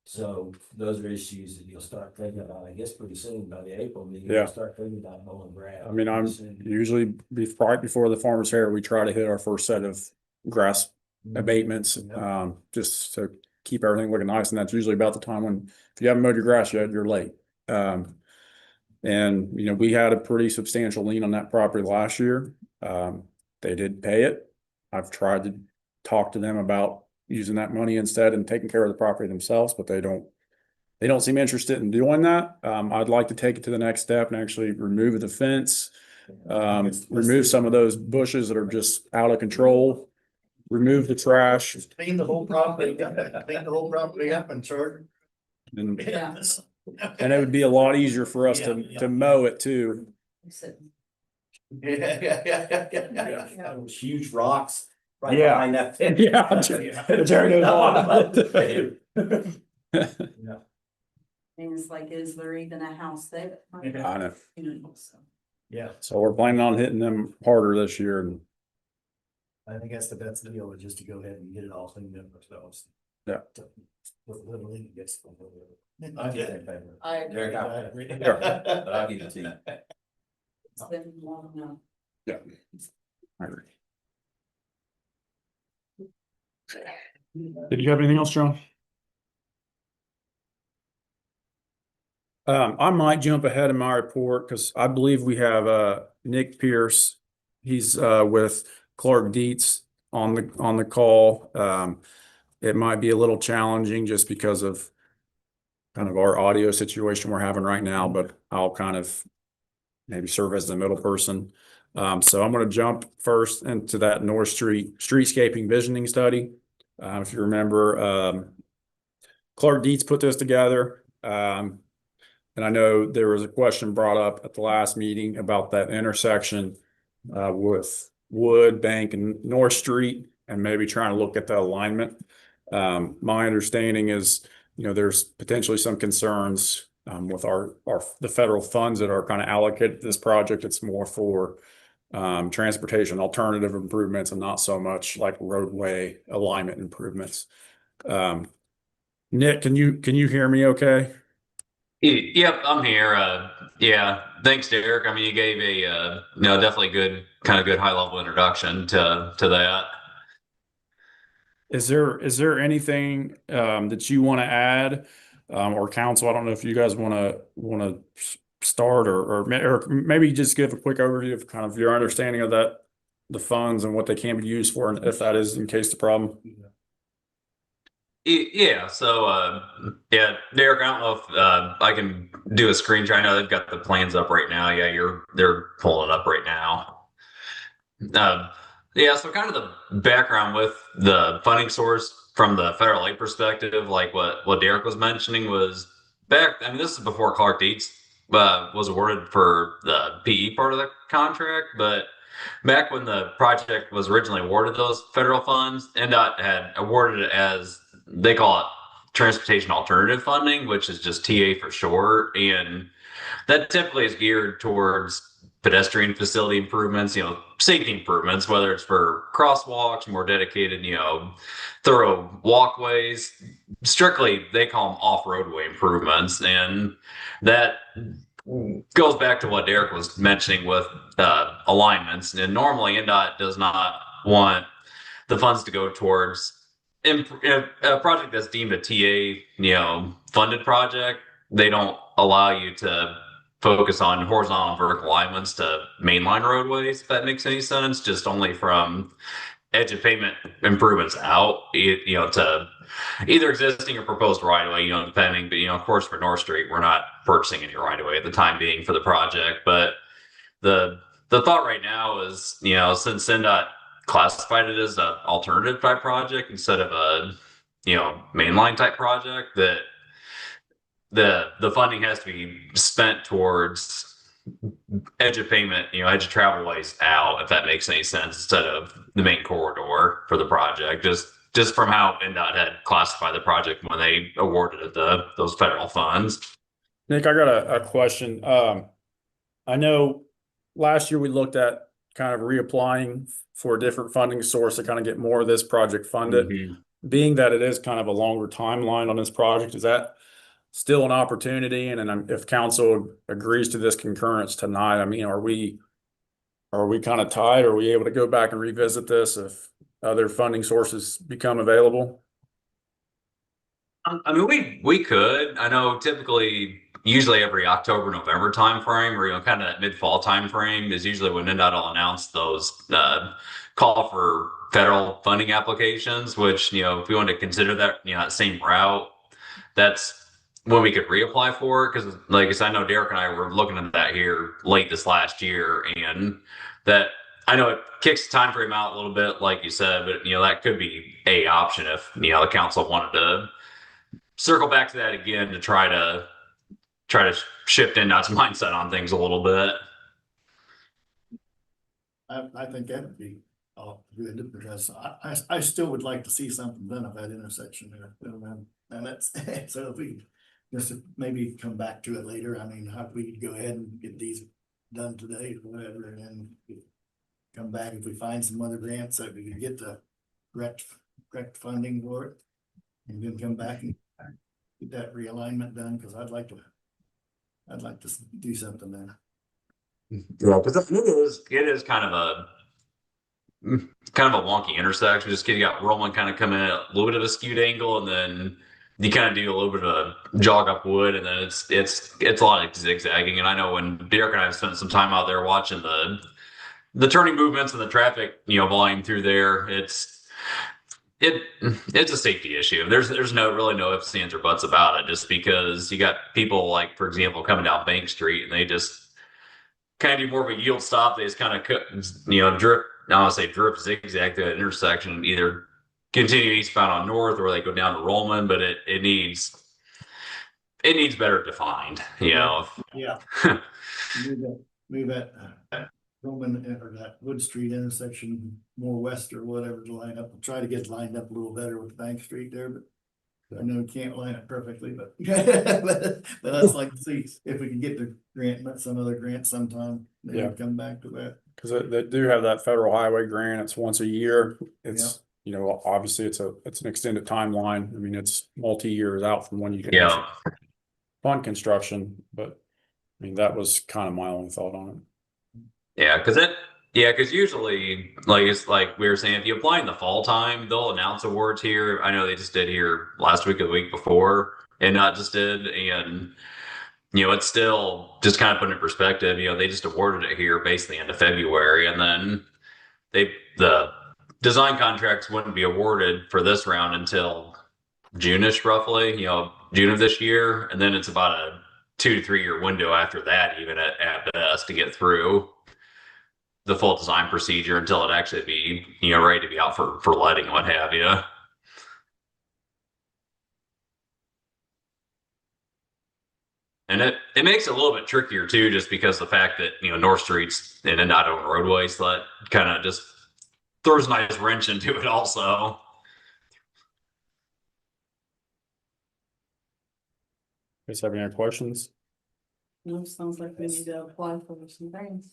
So those are issues that you'll start thinking about, I guess, pretty soon by the April meeting. Yeah. You'll start thinking about mowing grass. I mean, I'm pretty soon. usually right before the farmer's fair, we try to hit our first set of grass abatements, just to keep everything looking nice. And that's usually about the time when, if you haven't mowed your grass yet, you're late. And we had a pretty substantial lien on that property last year. They did pay it. I've tried to talk to them about using that money instead and taking care of the property themselves, but they don't seem interested in doing that. I'd like to take it to the next step and actually remove the fence, remove some of those bushes that are just out of control, remove the trash. Just clean the whole property, clean the whole property up and sort. And, Yeah. and it would be a lot easier for us to mow it too. Yeah. Those huge rocks right Yeah. behind that fence. Yeah. Jerry knows all about it. And it's like, is there even a house there? I know. So. Yeah, So we're planning on hitting them harder this year. And I think that's the best deal, is just to go ahead and get it all cleaned up ourselves. Yeah. Literally gets. I get that favor. I agree. Derek, I agree. But I'll give it to you. It's been long enough. yeah. I agree. Did you have anything else, John? I might jump ahead in my report because I believe we have Nick Pierce. He's with Clark Dietz on the call. It might be a little challenging just because of kind of our audio situation we're having right now, but I'll kind of maybe serve as the middle person. So I'm going to jump first into that North Street streetscaping visioning study. If you remember, Clark Dietz put this together. And I know there was a question brought up at the last meeting about that intersection with Wood, Bank, and North Street, and maybe trying to look at the alignment. My understanding is, there's potentially some concerns with the federal funds that are kind of allocated to this project. It's more for transportation alternative improvements and not so much like roadway alignment improvements. Nick, can you hear me okay? Yep, I'm here. Yeah, thanks, Derek. I mean, you gave a definitely good high level introduction to that. Is there anything that you want to add, or council? I don't know if you guys want to start or maybe just give a quick overview of kind of your understanding of the funds and what they can be used for, and if that is in case the problem. Yeah, so yeah, Derek, I don't know if I can do a screen share. I know they've got the plans up right now. Yeah, they're pulling it up right now. Yeah, so kind of the background with the funding source from the federal aid perspective, like what Derek was mentioning, was back. I mean, this is before Clark Dietz was awarded for the PE part of the contract, but back when the project was originally awarded those federal funds, NDOT had awarded it as, they call it transportation alternative funding, which is just TA for short. And that typically is geared towards pedestrian facility improvements, safety improvements, whether it's for crosswalks, more dedicated, thorough walkways. Strictly, they call them off-roadway improvements. And that goes back to what Derek was mentioning with alignments. And normally NDOT does not want the funds to go towards a project that's deemed a TA, funded project. They don't allow you to focus on horizontal and vertical alignments to mainline roadways, if that makes any sense, just only from edge of pavement improvements out, to either existing or proposed right away, depending. But, of course, for North Street, we're not purchasing any right away at the time being for the project. But the thought right now is, since NDOT classified it as an alternative type project instead of a, mainline type project, that the funding has to be spent towards edge of payment, edge of travel ways out, if that makes any sense, instead of the main corridor for the project. Just from how NDOT had classified the project when they awarded it those federal funds. Nick, I got a question. I know last year we looked at kind of reapplying for a different funding source to kind of get more of this project funded. Being that it is kind of a longer timeline on this project, is that still an opportunity? And then if council agrees to this concurrence tonight, I mean, are we kind of tied? Are we able to go back and revisit this if other funding sources become available? I mean, we could. I know usually every October, November timeframe, or kind of that mid-fall timeframe is usually when NDOT will announce those call for federal funding applications. Which, if we want to consider that that same route, that's when we could reapply for it. Because, like I said, I know Derek and I were looking at that here late this last year, and that I know it kicks the time frame out a little bit, like you said, but that could be a option if the council wanted to circle back to that again to try to shift NDOT's mindset on things a little bit. I think that would be good, because I still would like to see something done at that intersection there. And that's, so if we just maybe come back to it later, I mean, how we go ahead and get these done today or whatever, and then come back if we find some other grants that we can get the correct funding for it. And then come back and get that realignment done, because I'd like to do something there. Yeah, because it is kind of a wonky intersection. Just you got Roman kind of coming at a little bit of a skewed angle, and then you kind of do a little bit of a jog up wood, and then it's a lot of zigzagging. And I know when Derek and I have spent some time out there watching the turning movements and the traffic volume through there, it's a safety issue. There's no ifs, ands, or buts about it. Just because you got people like, for example, coming down Bank Street, and they just kind of do more of a yield stop. They just kind of drip. I don't want to say drip, zigzag through that intersection, either continue eastbound on North, or they go down to Rollman. But it needs better defined. Yeah. Move that Roman or that Wood Street intersection more west or whatever to line up. We'll try to get lined up a little better with Bank Street there, but I know we can't line it perfectly, but but I'd like to see if we can get the grant, some other grant sometime. Maybe come back to that. Because they do have that federal highway grant. It's once a year. It's obviously it's an extended timeline. I mean, it's multi-years out from when you can actually fund construction. But I mean, that was kind of my only thought on it. Yeah, because usually, it's like we were saying, if you apply in the fall time, they'll announce awards here. I know they just did here last week or the week before, and not just did. And it's still just kind of put in perspective. They just awarded it here basically end of February, and then the design contracts wouldn't be awarded for this round until June-ish, roughly. June of this year, and then it's about a 2 to 3 year window after that, even at best, to get through the full design procedure until it actually be ready to be out for letting, what have you. And it makes it a little bit trickier too, just because the fact that North Street's in and out of roadway, so that kind of just throws a nice wrench into it also. Guys have any questions? No, sounds like we need to apply for some things.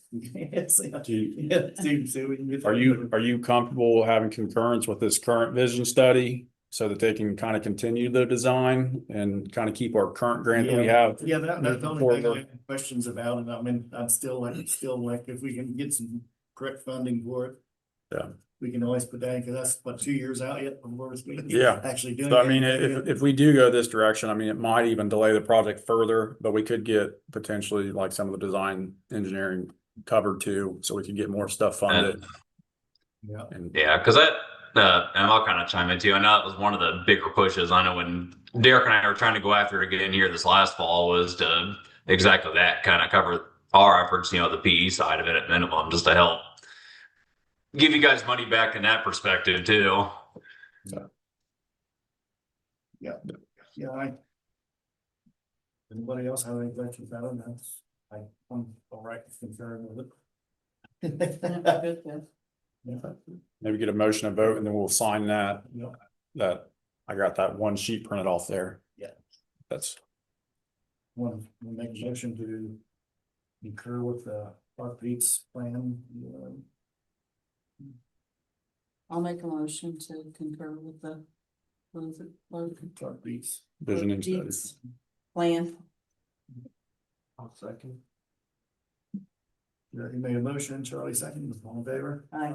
Are you comfortable having concurrence with this current vision study? so that they can kind of continue the design and kind of keep our current grant that we have. Yeah, that's the only thing I forward. have questions about, and I mean, I'm still like, if we can get some correct funding for it. Yeah. We can always put that in, because that's what, 2 years out yet before it's Yeah. actually doing. So I mean, anything. if we do go this direction, I mean, it might even delay the project further, but we could get potentially like some of the design engineering covered too, so we could get more stuff funded. Yeah. And Yeah, because that, and I'll kind of chime in too. I know that was one of the bigger pushes. I know when Derek and I were trying to go after it again here this last fall was to exactly that, kind of cover our efforts, you know, the PE side of it at minimum, just to help give you guys money back in that perspective too. Yeah, anybody else have any questions about it? I'm all right, concerned with it. maybe get a motion and vote, and then we'll sign that. Yeah. That I got that one sheet printed off there. Yeah. That's One, we'll make a motion to concur with the Park Beats plan. I'll make a motion to concur with the, what is it? Park Beats. vision and Jeeps studies. Plan. I'll second. Yeah, you made a motion, Charlie second, all in favor? Aye.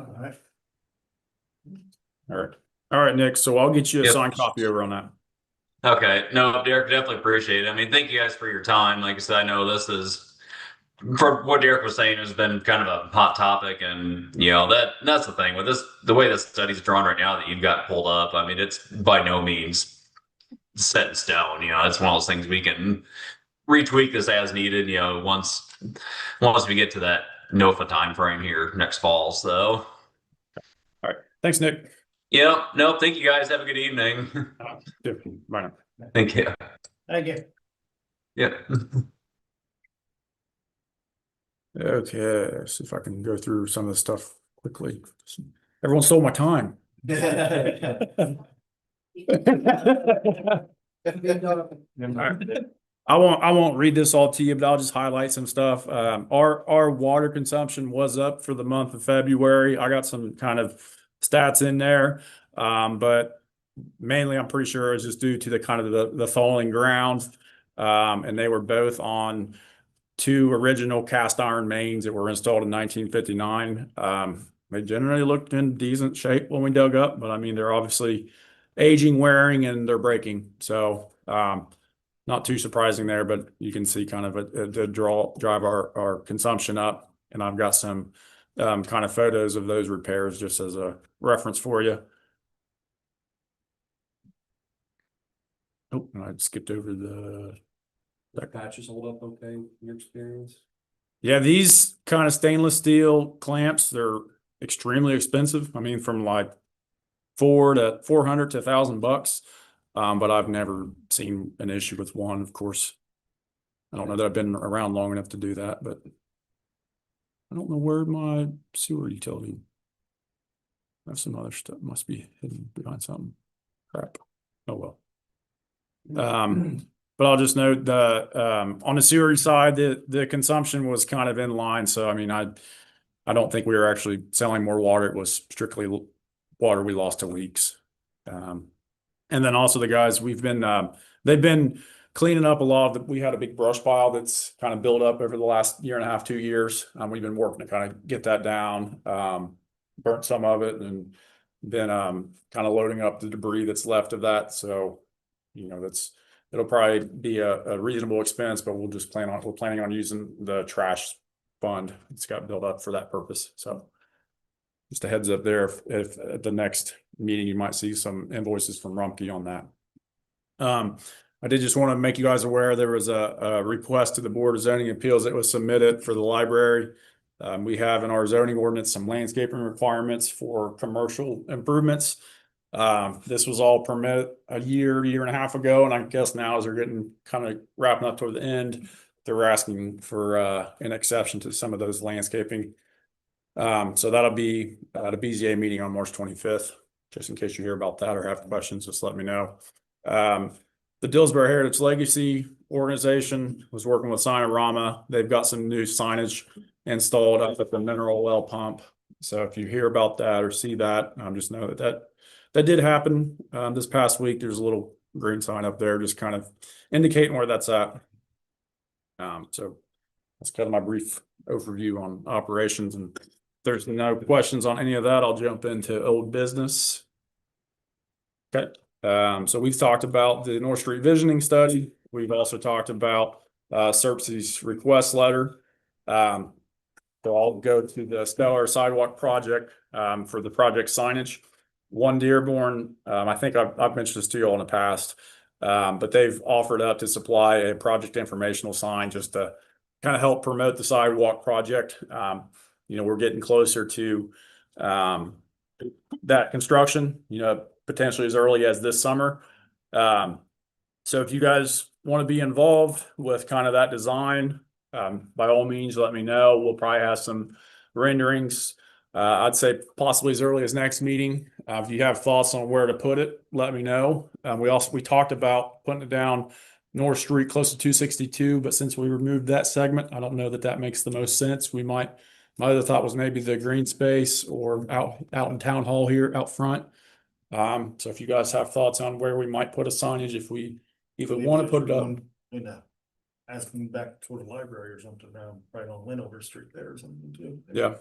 All right. All right, Nick. So I'll get you a Yep. signed copy over on that. Okay, no, Derek, definitely appreciate it. I mean, thank you guys for your time. Like I said, I know this is, from what Derek was saying, has been kind of a hot topic, and you know that's the thing with this, the way the study's drawn right now that you've got pulled up. I mean, it's by no means set in stone. You know, it's one of those things we can retweak this as needed. You know, once we get to that NOFA time frame here next fall. So, All right. Thanks, Nick. yeah, no, thank you guys. Have a good evening. Bye now. Thank you. Thank you. Yeah. Okay, see if I can go through some of the stuff quickly. Everyone stole my time. I won't read this all to you, but I'll just highlight some stuff. Our water consumption was up for the month of February. I got some kind of stats in there. But mainly I'm pretty sure it's just due to the kind of the falling ground. And they were both on two original cast iron mains that were installed in 1959. They generally looked in decent shape when we dug up, but I mean, they're obviously aging, wearing, and they're breaking. So, not too surprising there, but you can see kind of a drive our consumption up. And I've got some, kind of photos of those repairs just as a reference for you. Oh, and I skipped over the Patches hold up okay, in your experience? Yeah, these kind of stainless steel clamps, they're extremely expensive. I mean, from like $400 to $1,000. But I've never seen an issue with one, of course. I don't know that I've been around long enough to do that, but I don't know where my sewer utility. I have some other stuff, must be hidden behind something. Crap. Oh well. But I'll just note the on the sewer side, the consumption was kind of in line. So I mean, I don't think we were actually selling more water. It was strictly water we lost to leaks. And then also the guys, they've been cleaning up a lot of we had a big brush pile that's kind of built up over the last year and a half, 2 years. We've been working to kind of get that down, burnt some of it, and then kind of loading up the debris that's left of that. So, you know, it'll probably be a reasonable expense, but we're planning on using the trash fund. It's got built up for that purpose. So just a heads up there, if at the next meeting, you might see some invoices from Rumpke on that. I did just want to make you guys aware, there was a request to the Board of Zoning Appeals that was submitted for the library. We have in our zoning ordinance some landscaping requirements for commercial improvements. This was all permitted a year and a half ago, and I guess now as they're getting kind of wrapping up toward the end, they're asking for an exception to some of those landscaping. So that'll be at a BZA meeting on March 25th. Just in case you hear about that or have questions, just let me know. The Dillsboro Heritage Legacy organization was working with Signorama. They've got some new signage installed up at the mineral well pump. So if you hear about that or see that, just know that that did happen, this past week. There's a little green sign up there, just kind of indicating where that's at. So that's kind of my brief overview on operations, and if there's no questions on any of that, I'll jump into old business. Okay, so we've talked about the North Street visioning study. We've also talked about Serpsey's request letter. So I'll go to the Stellar Sidewalk project for the project signage. One Dearborn, I think I've mentioned this to you all in the past, but they've offered up to supply a project informational sign just to kind of help promote the sidewalk project. We're getting closer to that construction, potentially as early as this summer. So if you guys want to be involved with kind of that design, by all means, let me know. We'll probably have some renderings. I'd say possibly as early as next meeting. If you have thoughts on where to put it, let me know. We talked about putting it down North Street close to 262, but since we removed that segment, I don't know that makes the most sense. My other thought was maybe the green space or out in Town Hall here out front. So if you guys have thoughts on where we might put a signage, if we even want to put it up. Asking back toward the library or something now, right on Linover Street there or something too. Yeah.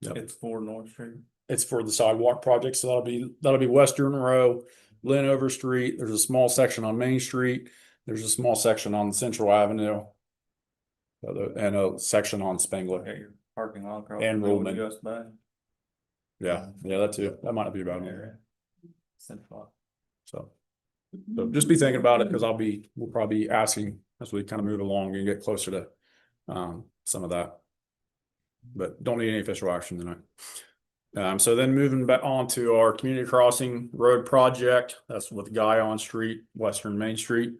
It's for North Street. It's for the sidewalk project, so that'll be Western Row, Linover Street. There's a small section on Main Street. There's a small section on Central Avenue. And a section on Spengler. Okay, your parking lot. And Ruhlman. Just by. Yeah, that too. That might be about it. Central. So just be thinking about it, because we'll probably be asking as we kind of move along and get closer to some of that. But don't need any official action tonight. So then moving back on to our community crossing road project, that's with Guyon Street, Western Main Street.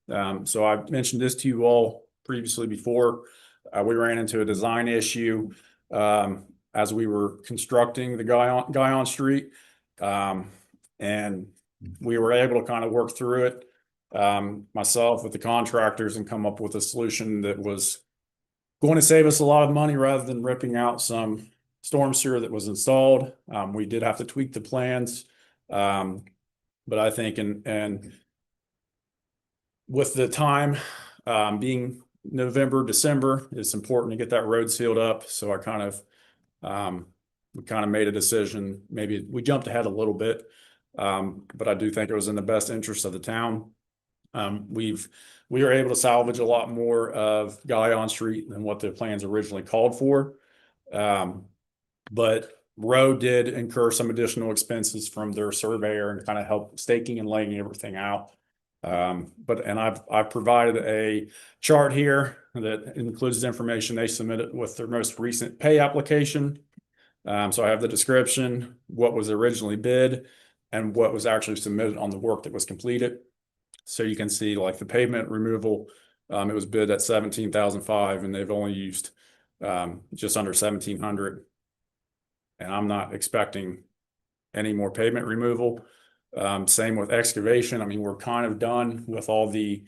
So I mentioned this to you all previously before. We ran into a design issue as we were constructing the Guyon Street. And we were able to kind of work through it, myself with the contractors, and come up with a solution that was going to save us a lot of money rather than ripping out some storm sewer that was installed. We did have to tweak the plans. But I think, and with the time being November, December, it's important to get that road sealed up. So we kind of made a decision. Maybe we jumped ahead a little bit. But I do think it was in the best interest of the town. We were able to salvage a lot more of Guyon Street than what the plans originally called for. But Road did incur some additional expenses from their surveyor and kind of help staking and laying everything out. I've provided a chart here that includes the information they submitted with their most recent pay application. So I have the description, what was originally bid, and what was actually submitted on the work that was completed. So you can see, like, the pavement removal, it was bid at $17,500, and they've only used just under $1,700. And I'm not expecting any more pavement removal. Same with excavation. I mean, we're kind of done with all the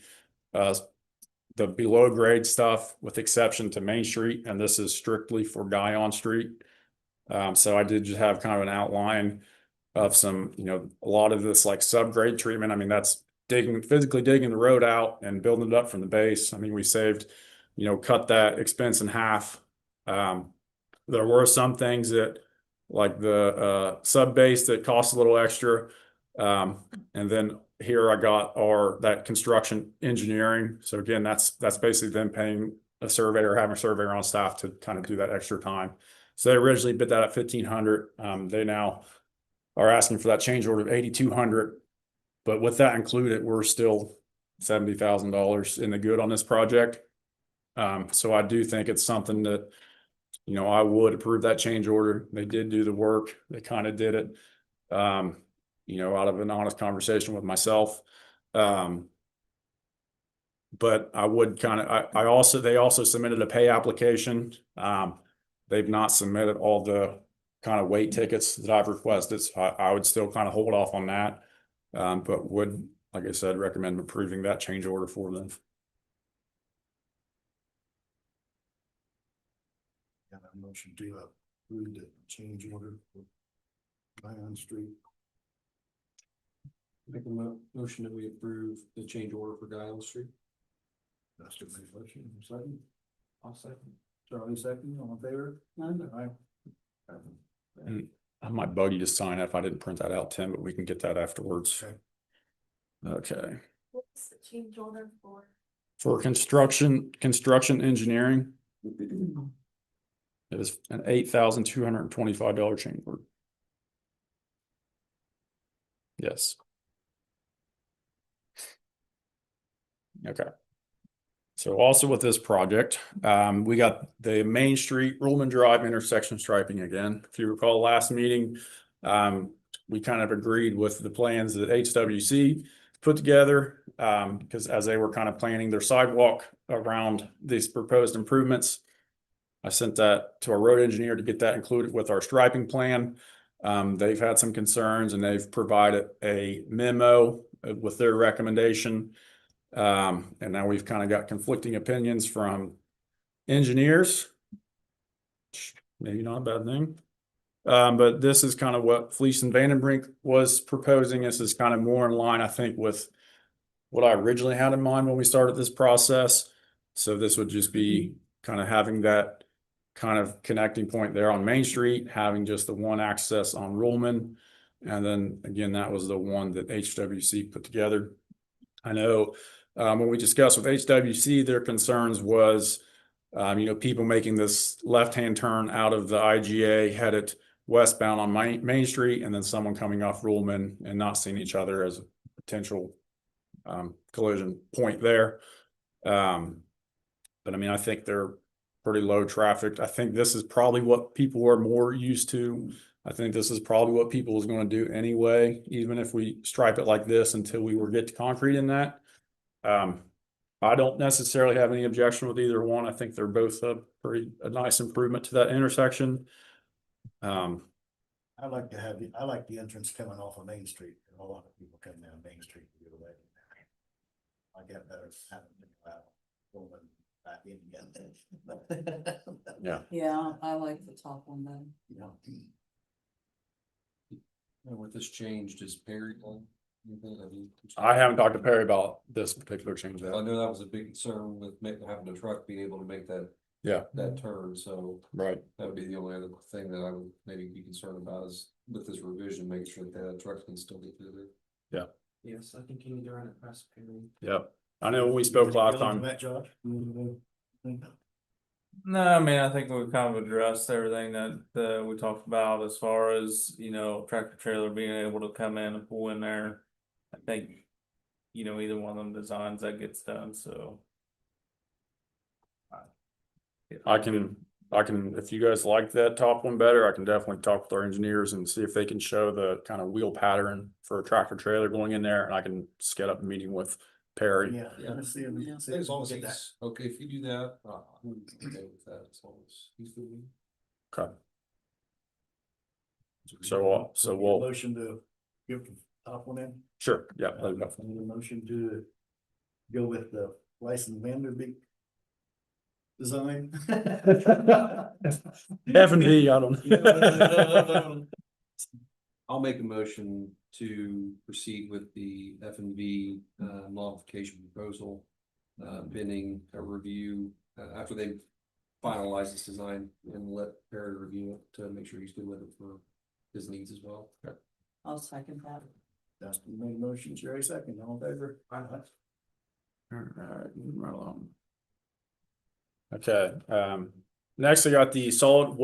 below grade stuff, with exception to Main Street, and this is strictly for Guyon Street. So I did just have kind of an outline of some, a lot of this like subgrade treatment. I mean, that's physically digging the road out and building it up from the base. I mean, we saved, cut that expense in half. There were some things that, like the sub base, that cost a little extra. And then here I got that construction engineering. So again, that's basically them paying a surveyor, having a surveyor on staff to kind of do that extra time. So they originally bid that at $1,500. They now are asking for that change order of $8,200. But with that included, we're still $70,000 in the good on this project. So I do think it's something that, I would approve that change order. They did do the work. They kind of did it, out of an honest conversation with myself. But I would kind of, they also submitted a pay application. They've not submitted all the kind of weight tickets that I've requested. So I would still kind of hold off on that. But would, like I said, recommend approving that change order for them. Yeah, that motion to approve the change order for Guyon Street. Make a motion that we approve the change order for Guile Street. That's the main motion, second. I'll second. Charlie second, all in favor? Aye. And I might bug you to sign it if I didn't print that out, Tim, but we can get that afterwards. Okay. What's the change order for? For construction engineering. It is an $8,225 change order. Yes. Okay. So also with this project, we got the Main Street Ruhlman Drive intersection striping again. If you recall last meeting, we kind of agreed with the plans that HWC put together, because as they were kind of planning their sidewalk around these proposed improvements, I sent that to our road engineer to get that included with our striping plan. They've had some concerns and they've provided a memo with their recommendation. And now we've kind of got conflicting opinions from engineers. Maybe not a bad thing. But this is kind of what Fleece and Vandenbrink was proposing. This is kind of more in line, I think, with what I originally had in mind when we started this process. So this would just be kind of having that kind of connecting point there on Main Street, having just the one access on Ruhlman. And then again, that was the one that HWC put together. I know when we discussed with HWC, their concerns was, people making this left-hand turn out of the IGA headed westbound on Main Street, and then someone coming off Ruhlman and not seeing each other as a potential collision point there. But I mean, I think they're pretty low traffic. I think this is probably what people are more used to. I think this is probably what people is going to do anyway, even if we stripe it like this until we get to concrete in that. I don't necessarily have any objection with either one. I think they're both a nice improvement to that intersection. I like the entrance coming off of Main Street. A lot of people come down Main Street to go away. I get better having to go out, going back in again. Yeah. Yeah, I like the top one then. Yeah. And with this change, does Perry? I haven't talked to Perry about this particular change I yet. know that was a big concern with having a truck being able to make that turn, so Right. that would be the only other thing that I would maybe be concerned about is with this revision, making sure that that truck can still get through there. Yes, I think you need to run it past Perry. Yep. I know when we spoke last time. Josh? No, I mean, I think we've kind of addressed everything that we talked about as far as, tractor trailer being able to come in and pull in there. I think, either one of them designs that gets done, so. I can, if you guys like that top one better, I can definitely talk with our engineers and see if they can show the kind of wheel pattern for a tractor trailer going in there, and I can get up a meeting with Perry. Yeah. Let's see him. As long as he's okay, if you do that, I'm okay with that, as long as he's doing. Okay. So we'll, Motion to give the top one in. sure, yeah. Need a motion to go with the license Vanderbeek design. F&V, I don't know. I'll make a motion to proceed with the F&V modification proposal, pending a review after they finalize this design, and let Perry review it to make sure he's good with it for his needs as well. I'll second that. Dustin made a motion, Jerry second, all in favor? All right, moving right along. Okay, next I got the solid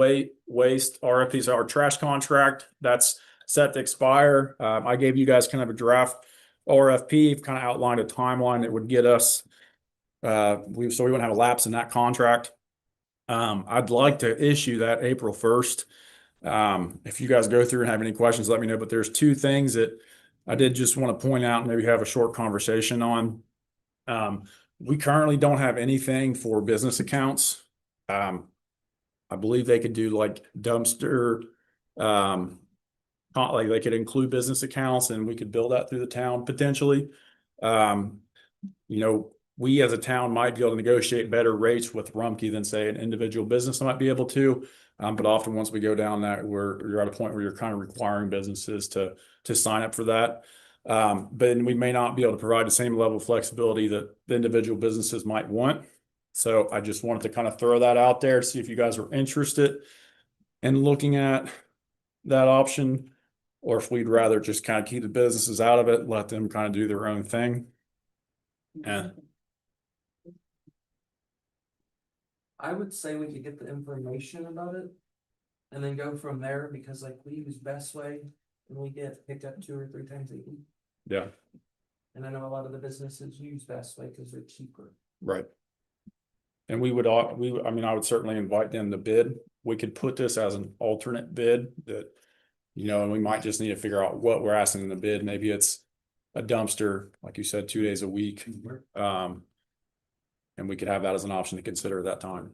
waste RFPs, our trash contract that's set to expire. I gave you guys kind of a draft RFP, kind of outlined a timeline that would get us. So we wouldn't have a lapse in that contract. I'd like to issue that April 1st. If you guys go through and have any questions, let me know. But there's two things that I did just want to point out and maybe have a short conversation on. We currently don't have anything for business accounts. I believe they could do like dumpster, like they could include business accounts and we could build that through the town potentially. We as a town might be able to negotiate better rates with Rumpke than say an individual business might be able to. But often once we go down that, you're at a point where you're kind of requiring businesses to sign up for that. But then we may not be able to provide the same level of flexibility that the individual businesses might want. So I just wanted to kind of throw that out there, see if you guys are interested in looking at that option, or if we'd rather just kind of keep the businesses out of it, let them kind of do their own thing. And I would say we could get the information about it. And then go from there, because like we use Best Way and we get picked up 2 or 3 times a week. yeah, And I know a lot of the businesses use Best Way because they're cheaper. right. And we would, I mean, I would certainly invite them to bid. We could put this as an alternate bid that, you know, and we might just need to figure out what we're asking them to bid. Maybe it's a dumpster, like you said, 2 days a week. And we could have that as an option to consider at that time.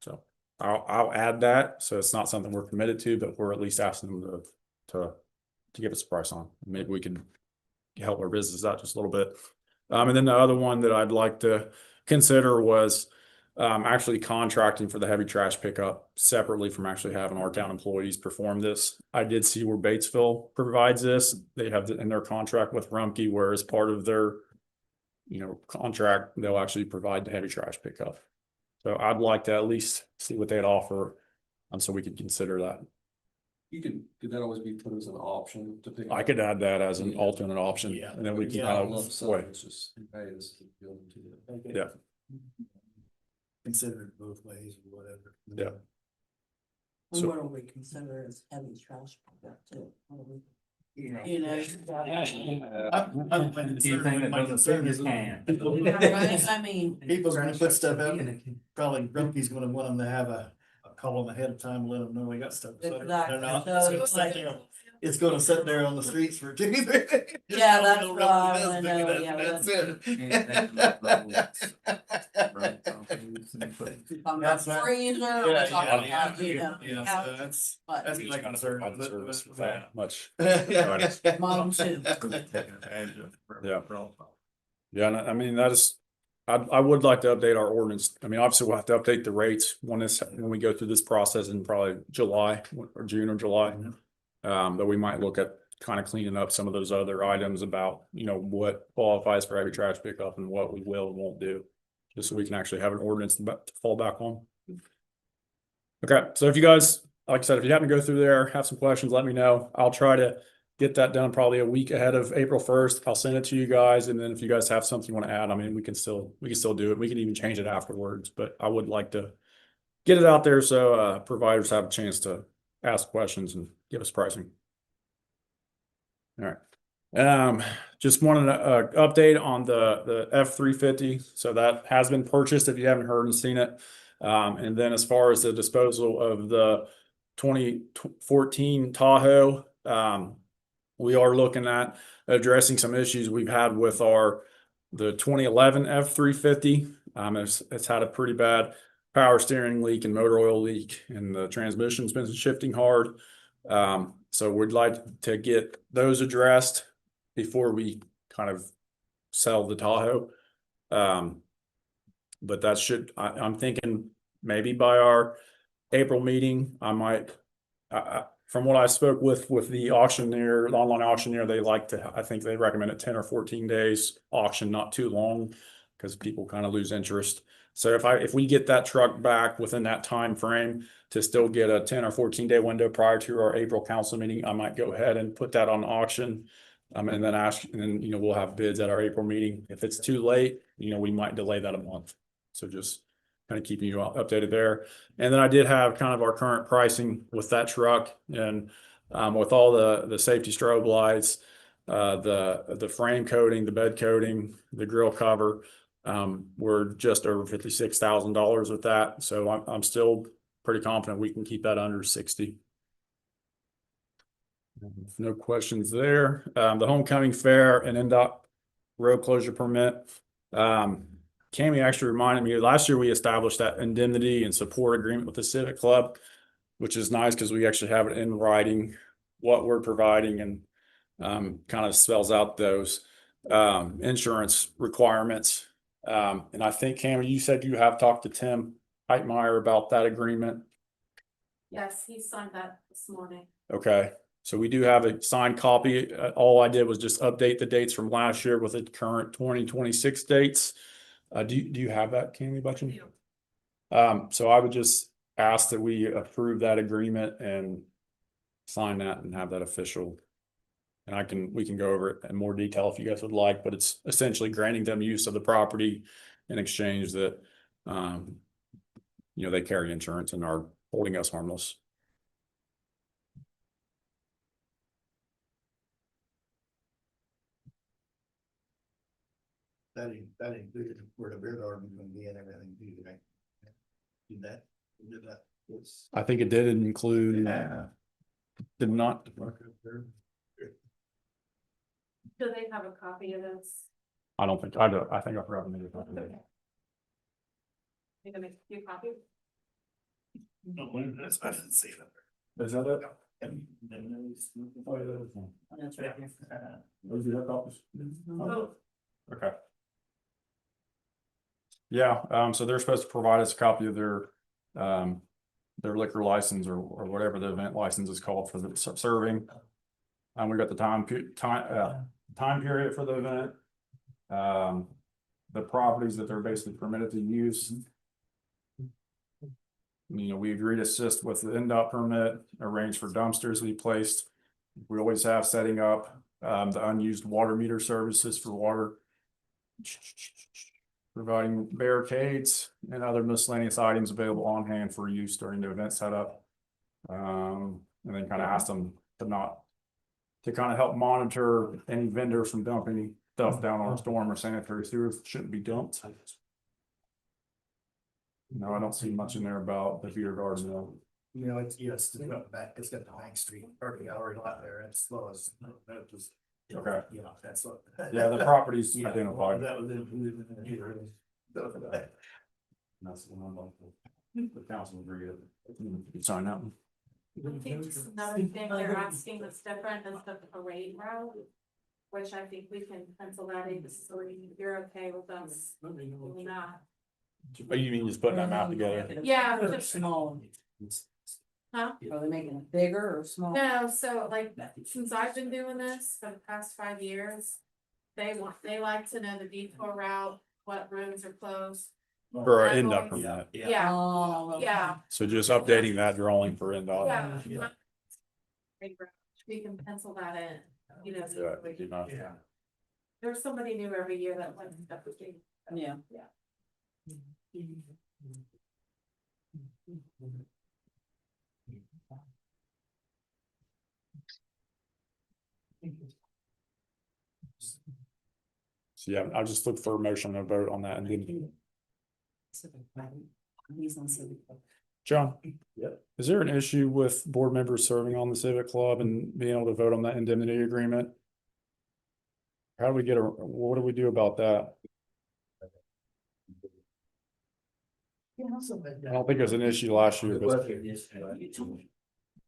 So I'll add that. So it's not something we're committed to, but we're at least asking them to give us a price on. Maybe we can help our business out just a little bit. And then the other one that I'd like to consider was actually contracting for the heavy trash pickup separately from actually having our town employees perform this. I did see where Batesville provides this. They have in their contract with Rumpke, where as part of their, you know, contract, they'll actually provide the heavy trash pickup. So I'd like to at least see what they'd offer, so we could consider that. Could that always be put as an option to pick? I could add that as an alternate option, Yeah. and then we can Yeah, kind I of love something that's just, hey, this is the building to it. yeah. Consider it both ways or whatever. Yeah. And So- what do we consider as heavy trash pickup too? What do we- You know. You know. Anything that doesn't fit your can. Right, I mean, People's gonna put stuff out, probably Grumpy's gonna want them to have a call them ahead of time, let them know we got stuff. So they're not- Exactly. it's gonna sit there- It's gonna sit there on the streets for 2 days. Yeah, that's Nobody what I does wanna pick it know, up, yeah, That's I'm not That's right. freezer, Yeah, we're talking yeah, about, you know, Yeah, couch, so that's but my concern. Provide the service with that much. mom too. Yeah. Yeah, and I mean, I would like to update our ordinance. I mean, obviously we'll have to update the rates when we go through this process in probably July or June or July. But we might look at kind of cleaning up some of those other items about, you know, what qualifies for heavy trash pickup and what we will and won't do. Just so we can actually have an ordinance to fall back on. Okay, so if you guys, like I said, if you happen to go through there, have some questions, let me know. I'll try to get that done probably a week ahead of April 1st. I'll send it to you guys. And then if you guys have something you want to add, I mean, we can still do it. We can even change it afterwards, but I would like to get it out there so providers have a chance to ask questions and give us pricing. All right. Just wanted to update on the F-350. So that has been purchased if you haven't heard and seen it. And then as far as the disposal of the 2014 Tahoe, we are looking at addressing some issues we've had with the 2011 F-350. It's had a pretty bad power steering leak and motor oil leak, and the transmission's been shifting hard. So we'd like to get those addressed before we kind of sell the Tahoe. But that I'm thinking maybe by our April meeting, I might, from what I spoke with the auctioneer, the online auctioneer, I think they recommend a 10 or 14 days auction, not too long, because people kind of lose interest. So if we get that truck back within that time frame to still get a 10 or 14 day window prior to our April council meeting, I might go ahead and put that on auction. And then, you know, we'll have bids at our April meeting. If it's too late, you know, we might delay that a month. So just kind of keeping you updated there. And then I did have kind of our current pricing with that truck, and with all the safety strobe lights, the frame coating, the bed coating, the grill cover. We're just over $56,000 with that. So I'm still pretty confident we can keep that under 60. No questions there. The homecoming fair and NDOT road closure permit. Cammy actually reminded me, last year we established that indemnity and support agreement with the Civic Club, which is nice because we actually have it in writing what we're providing, and kind of spells out those insurance requirements. And I think, Cammy, you said you have talked to Tim Heitmeyer about that agreement. Yes, he signed that this morning. Okay. So we do have a signed copy. All I did was just update the dates from last year with the current 2026 dates. Do you have that, Cammy Butchon? So I would just ask that we approve that agreement and sign that and have that official. And we can go over it in more detail if you guys would like, but it's essentially granting them use of the property in exchange that, they carry insurance and are holding us harmless. That included where the beer garden is gonna be and everything, right? Did that, yes. I think it did include, did not. Do they have a copy of this? I don't think, I think I forgot to make a copy. You can make a few copies? I didn't see that. Is that it? That's right here. Those are your copies? Oh, Okay. Yeah, so they're supposed to provide us a copy of their liquor license or whatever the event license is called for the serving. We got the time period for the event. The properties that they're basically permitted to use. We agree to assist with the NDOT permit, arrange for dumpsters to be placed. We always have setting up the unused water meter services for water. Providing barricades and other miscellaneous items available on hand for use during the event setup. And then kind of ask them to kind of help monitor any vendors from dumping stuff down on storm or sanitary sewers that shouldn't be dumped. No, I don't see much in there about the beer garden though. It's got back, it's got the Bank Street parking gallery lot there, as well as. Okay. Yeah, that's what. Yeah, the property's identified. That was included in here. That's the one about the council agreed. Sign that one. I think just another thing they're asking that's different is the parade route, which I think we can pencil that in, so you're okay with us doing that. Oh, you mean just putting that map together? Yeah. Small. Huh? Are they making it bigger or small? No, so like, since I've been doing this for the past 5 years, they like to know the detour route, what roads are closed. For our NDOT permit. Yeah, Oh, okay. yeah, So just updating that drawing for NDOT. yeah. We can pencil that in, Yeah. there's somebody new every year that wants stuff with me. Yeah. So yeah, I'll just look for a motion and a vote on that and then. He's on Civic. John? Yep. Is there an issue with board members serving on the Civic Club and being able to vote on that indemnity agreement? How do we what do we do about that? I don't think it was an issue last year, but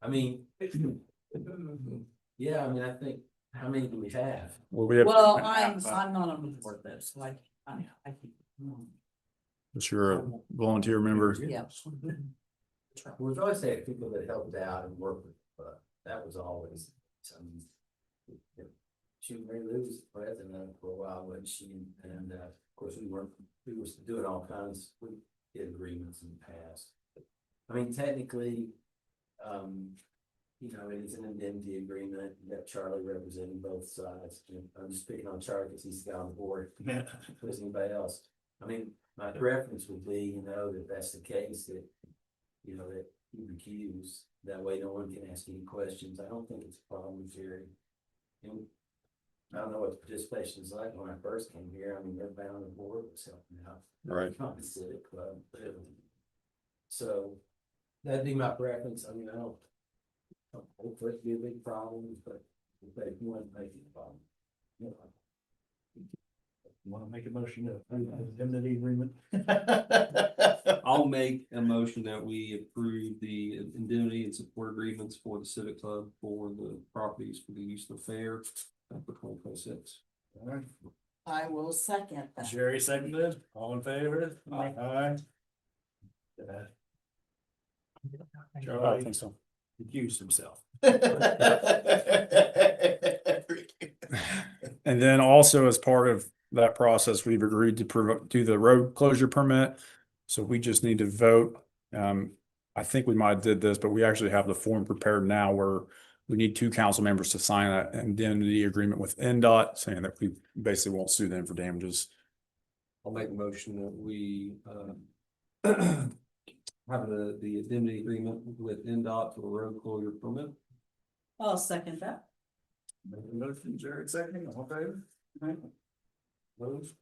I mean, yeah, I mean, I think, how many do we have? Well, I'm not on the board though, so I you're a volunteer member. yeah. We've always had people that helped out and worked with, but that was always some. She Mary Lou was president for a while, wasn't she? And of course, we were doing all kinds, we did agreements in the past. I mean, technically, it is an indemnity agreement. You got Charlie representing both sides. I'm just picking on Charlie because he's the guy on the board. There's anybody else. I mean, my preference would be, that that's the case that, that you recuse. That way no one can ask any questions. I don't think it's a problem, Jerry. And I don't know what the participation is like when I first came here. I mean, everybody on the board was helping out. Right. On the civic club. So that'd be my preference. I mean, I don't hope for it to be a big problem, but if you want to make it a problem. Want to make a motion to approve the indemnity agreement? I'll make a motion that we approve the indemnity and support agreements for the Civic Club for the properties for the use of the fair for 2026. All right. I will second that. Jerry seconded, all in favor? Aye. I think so. Accused himself. And then also as part of that process, we've agreed to do the road closure permit. So we just need to vote. I think we might have did this, but we actually have the form prepared now where we need 2 council members to sign that indemnity agreement with NDOT saying that we basically won't sue them for damages. I'll make a motion that we, have the indemnity agreement with NDOT for the road closure permit. I'll second that. Make a motion, Jared, second, all in favor? Opposed?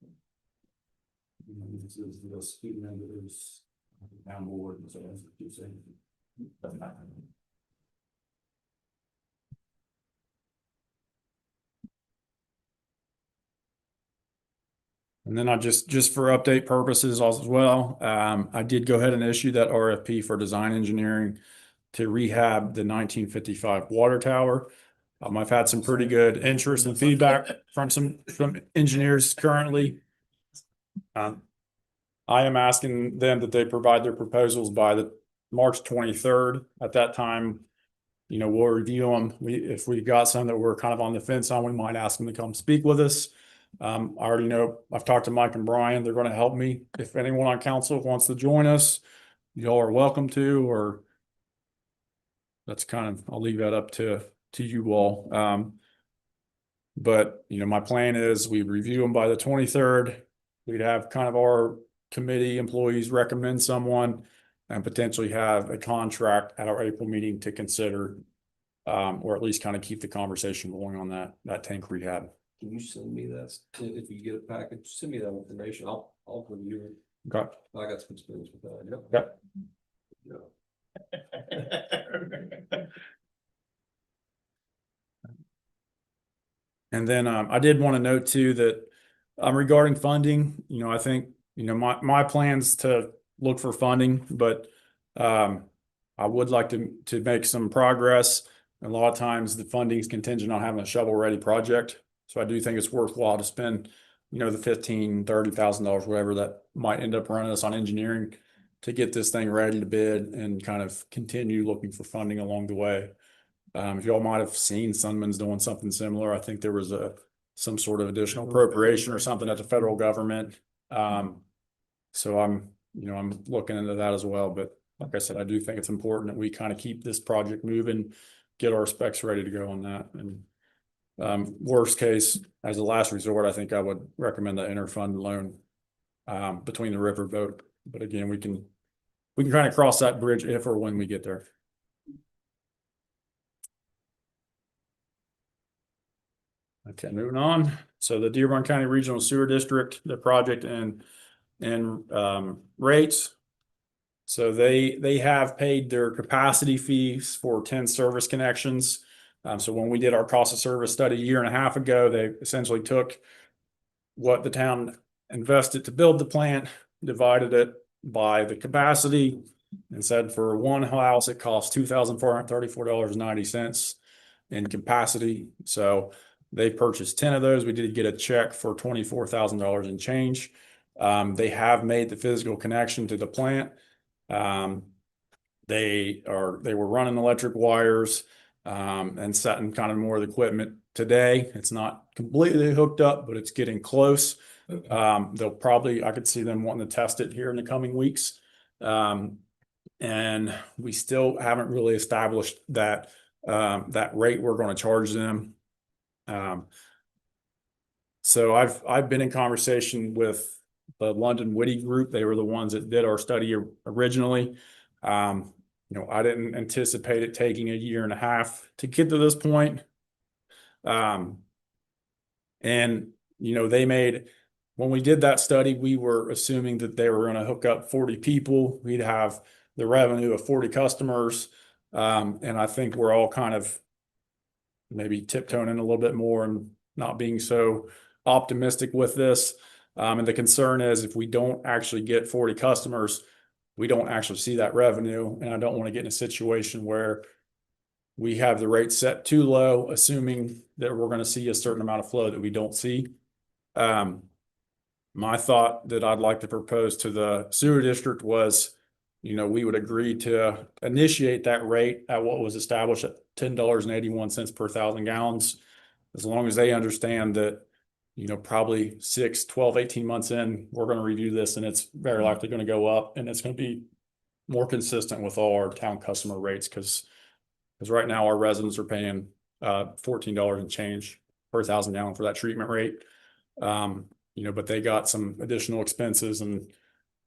This is the student members down board, and so that's what you're saying. And then I just for update purposes as well, I did go ahead and issue that RFP for design engineering to rehab the 1955 water tower. I've had some pretty good interest and feedback from engineers currently. I am asking them that they provide their proposals by the March 23rd. At that time, we'll review them. If we got some that we're kind of on the fence on, we might ask them to come speak with us. I already know, I've talked to Mike and Brian. They're going to help me. If anyone on council wants to join us, y'all are welcome to, or that's I'll leave that up to you all. But my plan is we review them by the 23rd. We'd have kind of our committee employees recommend someone and potentially have a contract at our April meeting to consider, or at least kind of keep the conversation going on that tank rehab. Can you send me that, if you get a package, send me that information, I'll review it. Okay. I got some experience with that. Yep. And then I did want to note too that regarding funding, I think my plans to look for funding, but I would like to make some progress. A lot of times the funding is contingent on having a shovel ready project. So I do think it's worthwhile to spend, the $15,000-$30,000, whatever that might end up running us on engineering to get this thing ready to bid and kind of continue looking for funding along the way. If y'all might have seen Sunman's doing something similar, I think there was some sort of additional appropriation or something at the federal government. So I'm looking into that as well. But like I said, I do think it's important that we kind of keep this project moving, get our specs ready to go on that. And worst case, as a last resort, I think I would recommend the interfund loan between the riverboat. But again, we can kind of cross that bridge if or when we get there. Okay, moving on. So the Dearborn County Regional Sewer District, the project and rates. So they have paid their capacity fees for 10 service connections. So when we did our cost of service study a year and a half ago, they essentially took what the town invested to build the plant, divided it by the capacity, and said for one house, it costs $2,434.90 in capacity. So they purchased 10 of those. We did get a check for $24,000 in change. They have made the physical connection to the plant. They were running electric wires and setting kind of more of the equipment today. It's not completely hooked up, but it's getting close. They'll probably, I could see them wanting to test it here in the coming weeks. And we still haven't really established that rate we're going to charge them. So I've been in conversation with the London Witty group. They were the ones that did our study originally. I didn't anticipate it taking a year and a half to get to this point. And when we did that study, we were assuming that they were going to hook up 40 people. We'd have the revenue of 40 customers. And I think we're all kind of maybe tiptoeing in a little bit more and not being so optimistic with this. And the concern is if we don't actually get 40 customers, we don't actually see that revenue. And I don't want to get in a situation where we have the rate set too low, assuming that we're going to see a certain amount of flow that we don't see. My thought that I'd like to propose to the sewer district was we would agree to initiate that rate at what was established at $10.81 per 1,000 gallons. As long as they understand that, probably 6, 12, 18 months in, we're going to review this and it's very likely going to go up and it's going to be more consistent with all our town customer rates. Because right now our residents are paying $14 and change per 1,000 gallon for that treatment rate. But they got some additional expenses and,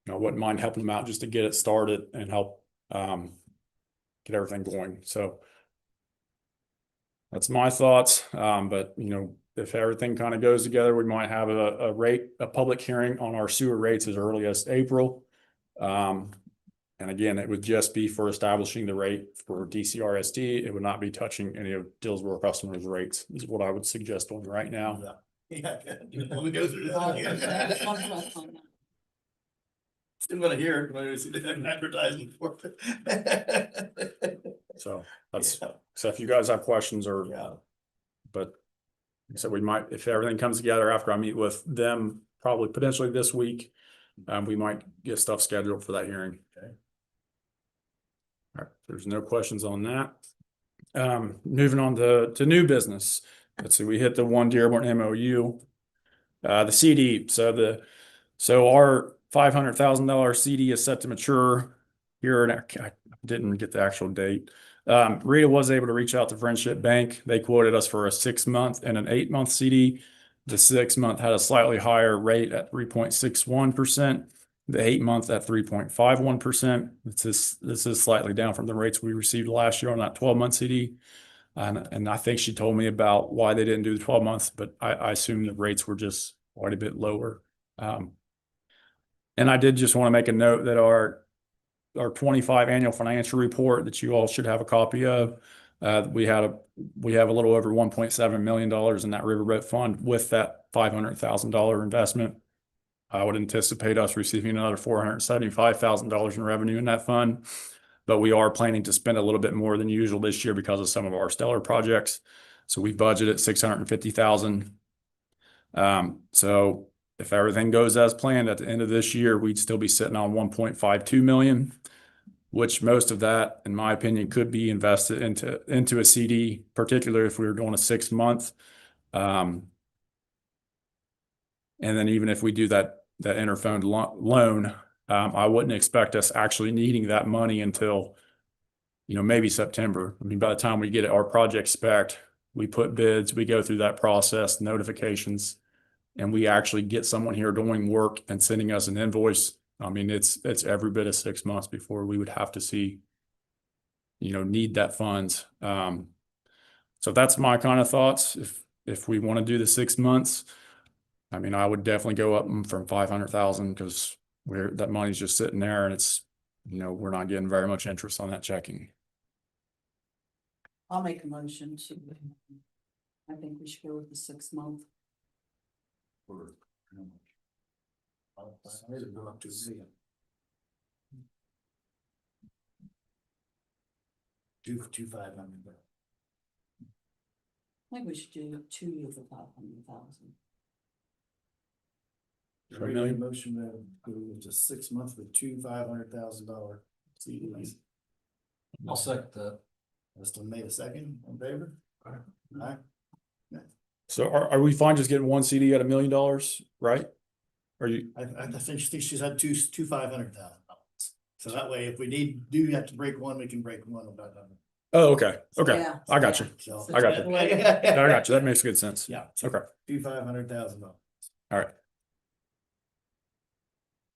wouldn't mind helping them out just to get it started and help get everything going. So that's my thoughts. But if everything kind of goes together, we might have a public hearing on our sewer rates as early as April. And again, it would just be for establishing the rate for DCRSD. It would not be touching any of Dillsboro customers' rates, is what I would suggest doing right now. Yeah, let me go through this. Still gonna hear it when I see the advertising for it. So so if you guys have questions or, but so we might, if everything comes together after I meet with them, probably potentially this week, we might get stuff scheduled for that hearing. Okay. All right, there's no questions on that. Moving on to new business. Let's see, we hit the one Dearborn MOU, the CD. So our $500,000 CD is set to mature here, and I didn't get the actual date. Rita was able to reach out to Friendship Bank. They quoted us for a 6-month and an 8-month CD. The 6-month had a slightly higher rate at 3.61%. The 8-month at 3.51%. This is slightly down from the rates we received last year on that 12-month CD. And I think she told me about why they didn't do the 12 months, but I assume the rates were just quite a bit lower. And I did just want to make a note that our 25 annual financial report that you all should have a copy of. We have a little over $1.7 million in that riverboat fund with that $500,000 investment. I would anticipate us receiving another $475,000 in revenue in that fund, but we are planning to spend a little bit more than usual this year because of some of our stellar projects. So we budgeted $650,000. So if everything goes as planned at the end of this year, we'd still be sitting on 1.52 million, which most of that, in my opinion, could be invested into a CD, particularly if we were doing a 6-month. And then even if we do that interfund loan, I wouldn't expect us actually needing that money until, maybe September. I mean, by the time we get our project spec'd, we put bids, we go through that process, notifications, and we actually get someone here doing work and sending us an invoice. I mean, it's every bit of 6 months before we would have to see, need that funds. So that's my kind of thoughts. If we want to do the 6 months, I mean, I would definitely go up from 500,000 because that money's just sitting there and it's, we're not getting very much interest on that checking. I'll make a motion to, I think we should go with the 6-month. Go up to 1 million. Two 500. I think we should do 2 years of 500,000. Really motion to go with just 6 months with two $500,000 CDs. I'll second that. Justin made a second, in favor? Aye. So are we fine just getting one CD at $1 million, right? Are you? I think she's had two $500,000. So that way, if we do have to break one, we can break one about that. Oh, okay. Okay. Yeah, I got you. So I got you. I got you. That makes good sense. Yeah. Okay. Two $500,000. All right.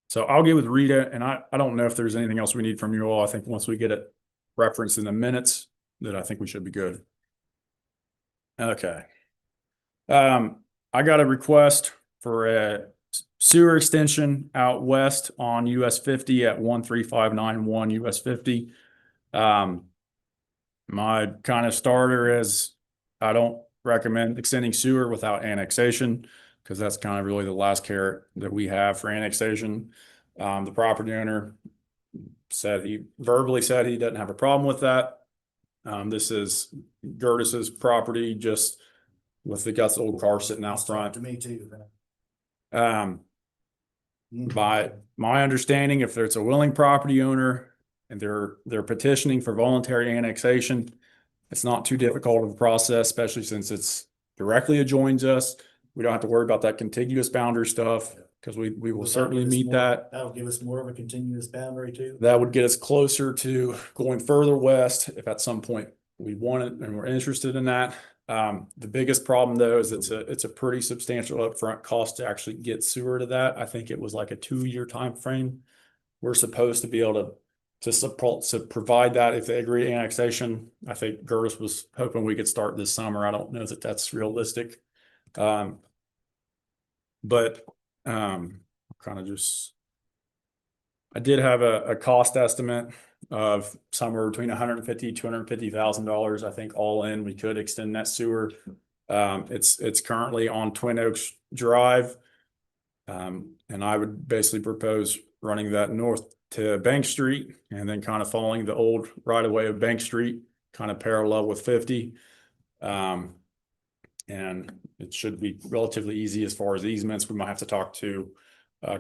So I'll get with Rita, and I don't know if there's anything else we need from you all. I think once we get it referenced in the minutes, that I think we should be good. Okay. I got a request for a sewer extension out west on US 50 at 13591 US 50. My kind of starter is I don't recommend extending sewer without annexation because that's kind of really the last carrot that we have for annexation. The property owner verbally said he doesn't have a problem with that. This is Gertis's property, just with the old car sitting out front. To me too. By my understanding, if there's a willing property owner and they're petitioning for voluntary annexation, it's not too difficult of a process, especially since it's directly adjoins us. We don't have to worry about that contiguous boundary stuff because we will Will that certainly give us meet more- that. That'll give us more of a continuous boundary too. That would get us closer to going further west if at some point we want it and we're interested in that. The biggest problem though is it's a pretty substantial upfront cost to actually get sewer to that. I think it was like a 2-year time frame. We're supposed to be able to support, to provide that if they agree to annexation. I think Gertis was hoping we could start this summer. I don't know that that's realistic. But kind of just, I did have a cost estimate of somewhere between $150,000-$250,000. I think all in, we could extend that sewer. It's currently on Twin Oaks Drive. And I would basically propose running that north to Bank Street and then kind of following the old right of way of Bank Street, kind of parallel with 50. And it should be relatively easy as far as easements. We might have to talk to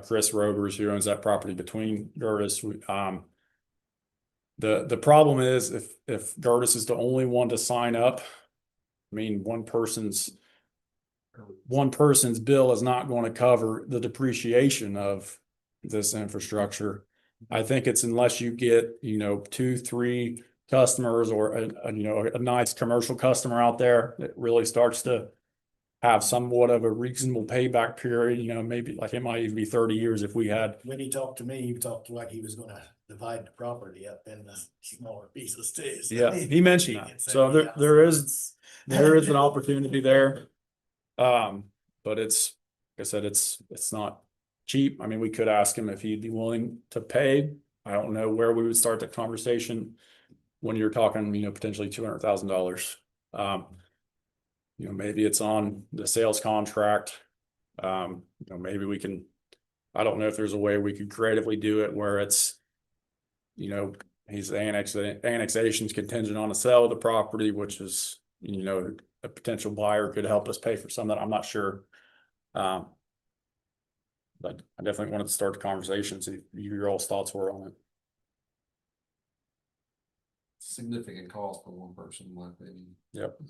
Chris Rovers, who owns that property between Gertis. The problem is if Gertis is the only one to sign up, I mean, one person's bill is not going to cover the depreciation of this infrastructure. I think it's unless you get, 2-3 customers or a nice commercial customer out there that really starts to have somewhat of a reasonable payback period, maybe like it might even be 30 years if we had. When he talked to me, he talked like he was gonna divide the property up into smaller pieces too. So Yeah, he mentioned that. So there is an opportunity there. But it's, like I said, it's not cheap. I mean, we could ask him if he'd be willing to pay. I don't know where we would start the conversation when you're talking, potentially $200,000. Maybe it's on the sales contract. Maybe we can, I don't know if there's a way we could creatively do it where it's, he's annexation's contingent on a sale of the property, which is, a potential buyer could help us pay for some of that. I'm not sure. But I definitely wanted to start the conversation, see your all's thoughts were on it. Significant cost for one person, in my opinion. Yep.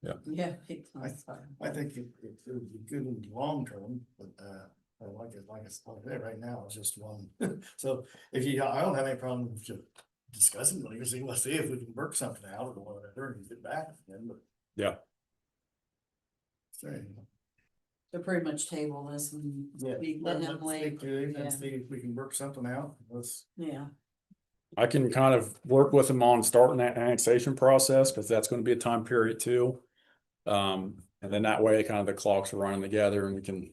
Yeah. I think it would be good in the long term, but like I said, right now, it's just one. So I don't have any problem with just discussing it, let's see if we can work something out or whatever and get back then, but. Yeah. Sorry. So pretty much table this and we let him Let's speak to him yeah. and see if we can work something out. Yeah. I can kind of work with him on starting that annexation process because that's going to be a time period too. And then that way, kind of the clocks are running together, and we can.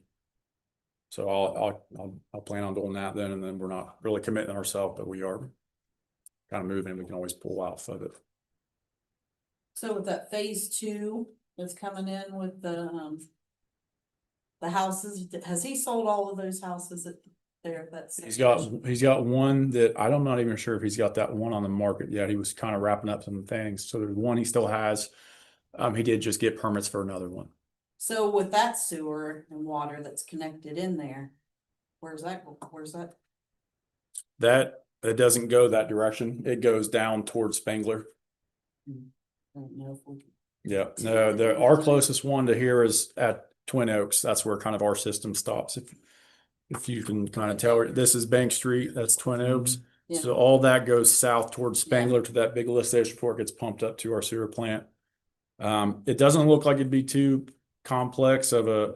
So I'll plan on doing that then, and then we're not really committing ourselves, but we are kind of moving. We can always pull out of it. So with that phase 2 that's coming in with the houses, has he sold all of those houses there? He's got one that I'm not even sure if he's got that one on the market yet. He was kind of wrapping up some things. So there's one he still has. He did just get permits for another one. So with that sewer and water that's connected in there, where's that? That it doesn't go that direction. It goes down towards Spangler. I don't know if we can. Yeah, no, our closest one to here is at Twin Oaks. That's where kind of our system stops. If you can kind of tell, this is Bank Street, that's Twin Oaks. Yeah. So all that goes south towards Spangler to that big lift station before it gets pumped up to our sewer plant. It doesn't look like it'd be too complex of a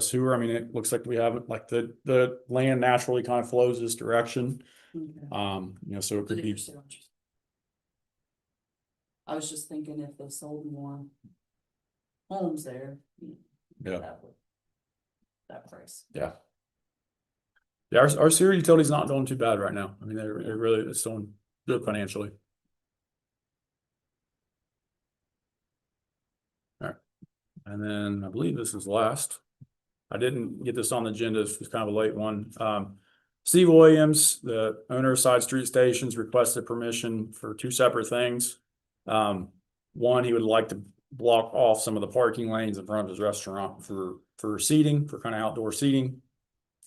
sewer. I mean, it looks like we have like the land naturally kind of flows this direction. Okay. So it could be. I was just thinking if they sold more homes there. Yeah. That price. Yeah. Yeah, our sewer utility's not doing too bad right now. I mean, it's doing good financially. All right. And then I believe this is last. I didn't get this on the agenda. This was kind of a late one. Steve Williams, the owner of Side Street Stations, requested permission for 2 separate things. One, he would like to block off some of the parking lanes in front of his restaurant for seating, for kind of outdoor seating.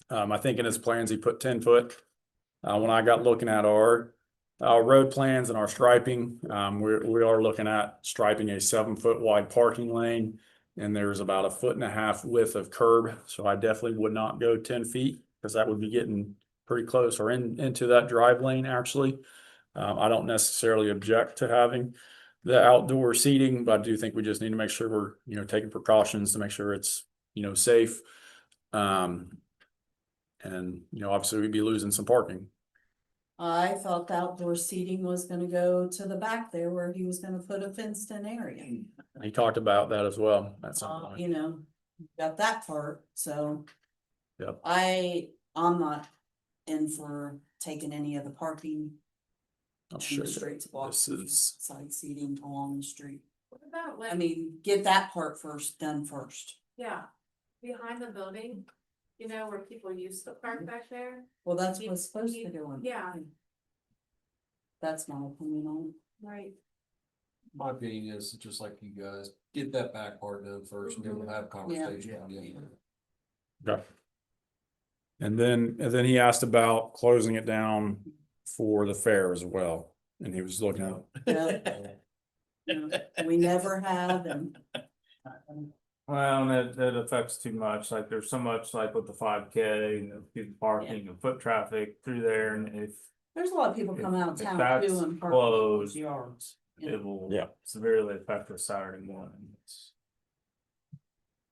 I think in his plans, he put 10 foot. When I got looking at our road plans and our striping, we are looking at striping a 7 foot wide parking lane. And there's about a 1.5 foot width of curb, so I definitely would not go 10 feet, because that would be getting pretty close or into that drive lane, actually. I don't necessarily object to having the outdoor seating, but I do think we just need to make sure we're, taking precautions to make sure it's, safe. And, obviously we'd be losing some parking. I thought the outdoor seating was gonna go to the back there where he was gonna put a fenced in area. He talked about that as well at some point. You know, got that part, so. Yep. I'm not in for taking any of the parking. I'll in show the you. streets, This is, side seating along the street. What about I when, mean, get that part done first. yeah, behind the building, where people used to park back there? Well, that's what's supposed to go on. Yeah. That's my opinion on Right. My opinion is just like you guys, get that back part done first and then we'll have a conversation. okay. And then he asked about closing it down for the fair as well. And he was looking at, it. Yeah. We never have, and. Well, that affects too much, like there's so much like with the 5K and the parking and foot traffic through there, and if There's a lot of people coming out of if town that's too and park closed, in yards. Yeah. it will Yeah. severely affect us Saturday morning. It's-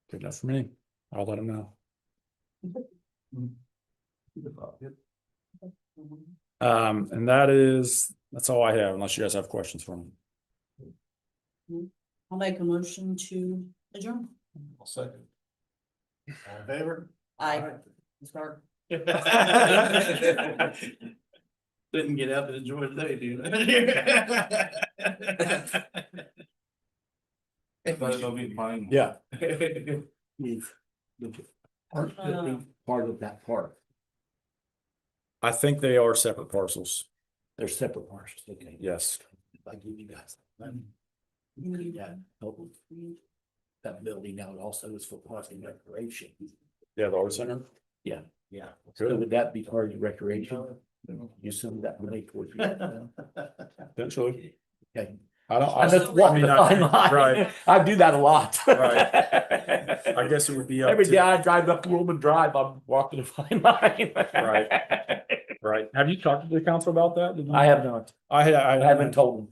good enough for me. I'll let him know. And that's all I have, unless you guys have questions for me. I'll make a motion to adjourn. I'll second. All in favor? I start. Didn't get out and enjoy the day, dude. But it'll be fine. Yeah. Part of that park, I think they are separate parcels. they're separate parcels, okay, Yes. I give you guys. Yeah, help that building out also is for parking recreation. Yeah, the art center. Yeah. So would that be part of the recreation? You send that money towards you. Potentially. Okay. I don't, I just walk I mean, the fine line. right. I do that a lot. Right. I guess it would be up Every to- day I drive up Woolman Drive, I'm walking a fine line. Right. Right. Have you talked to the council about that? I have not. I I haven't told them.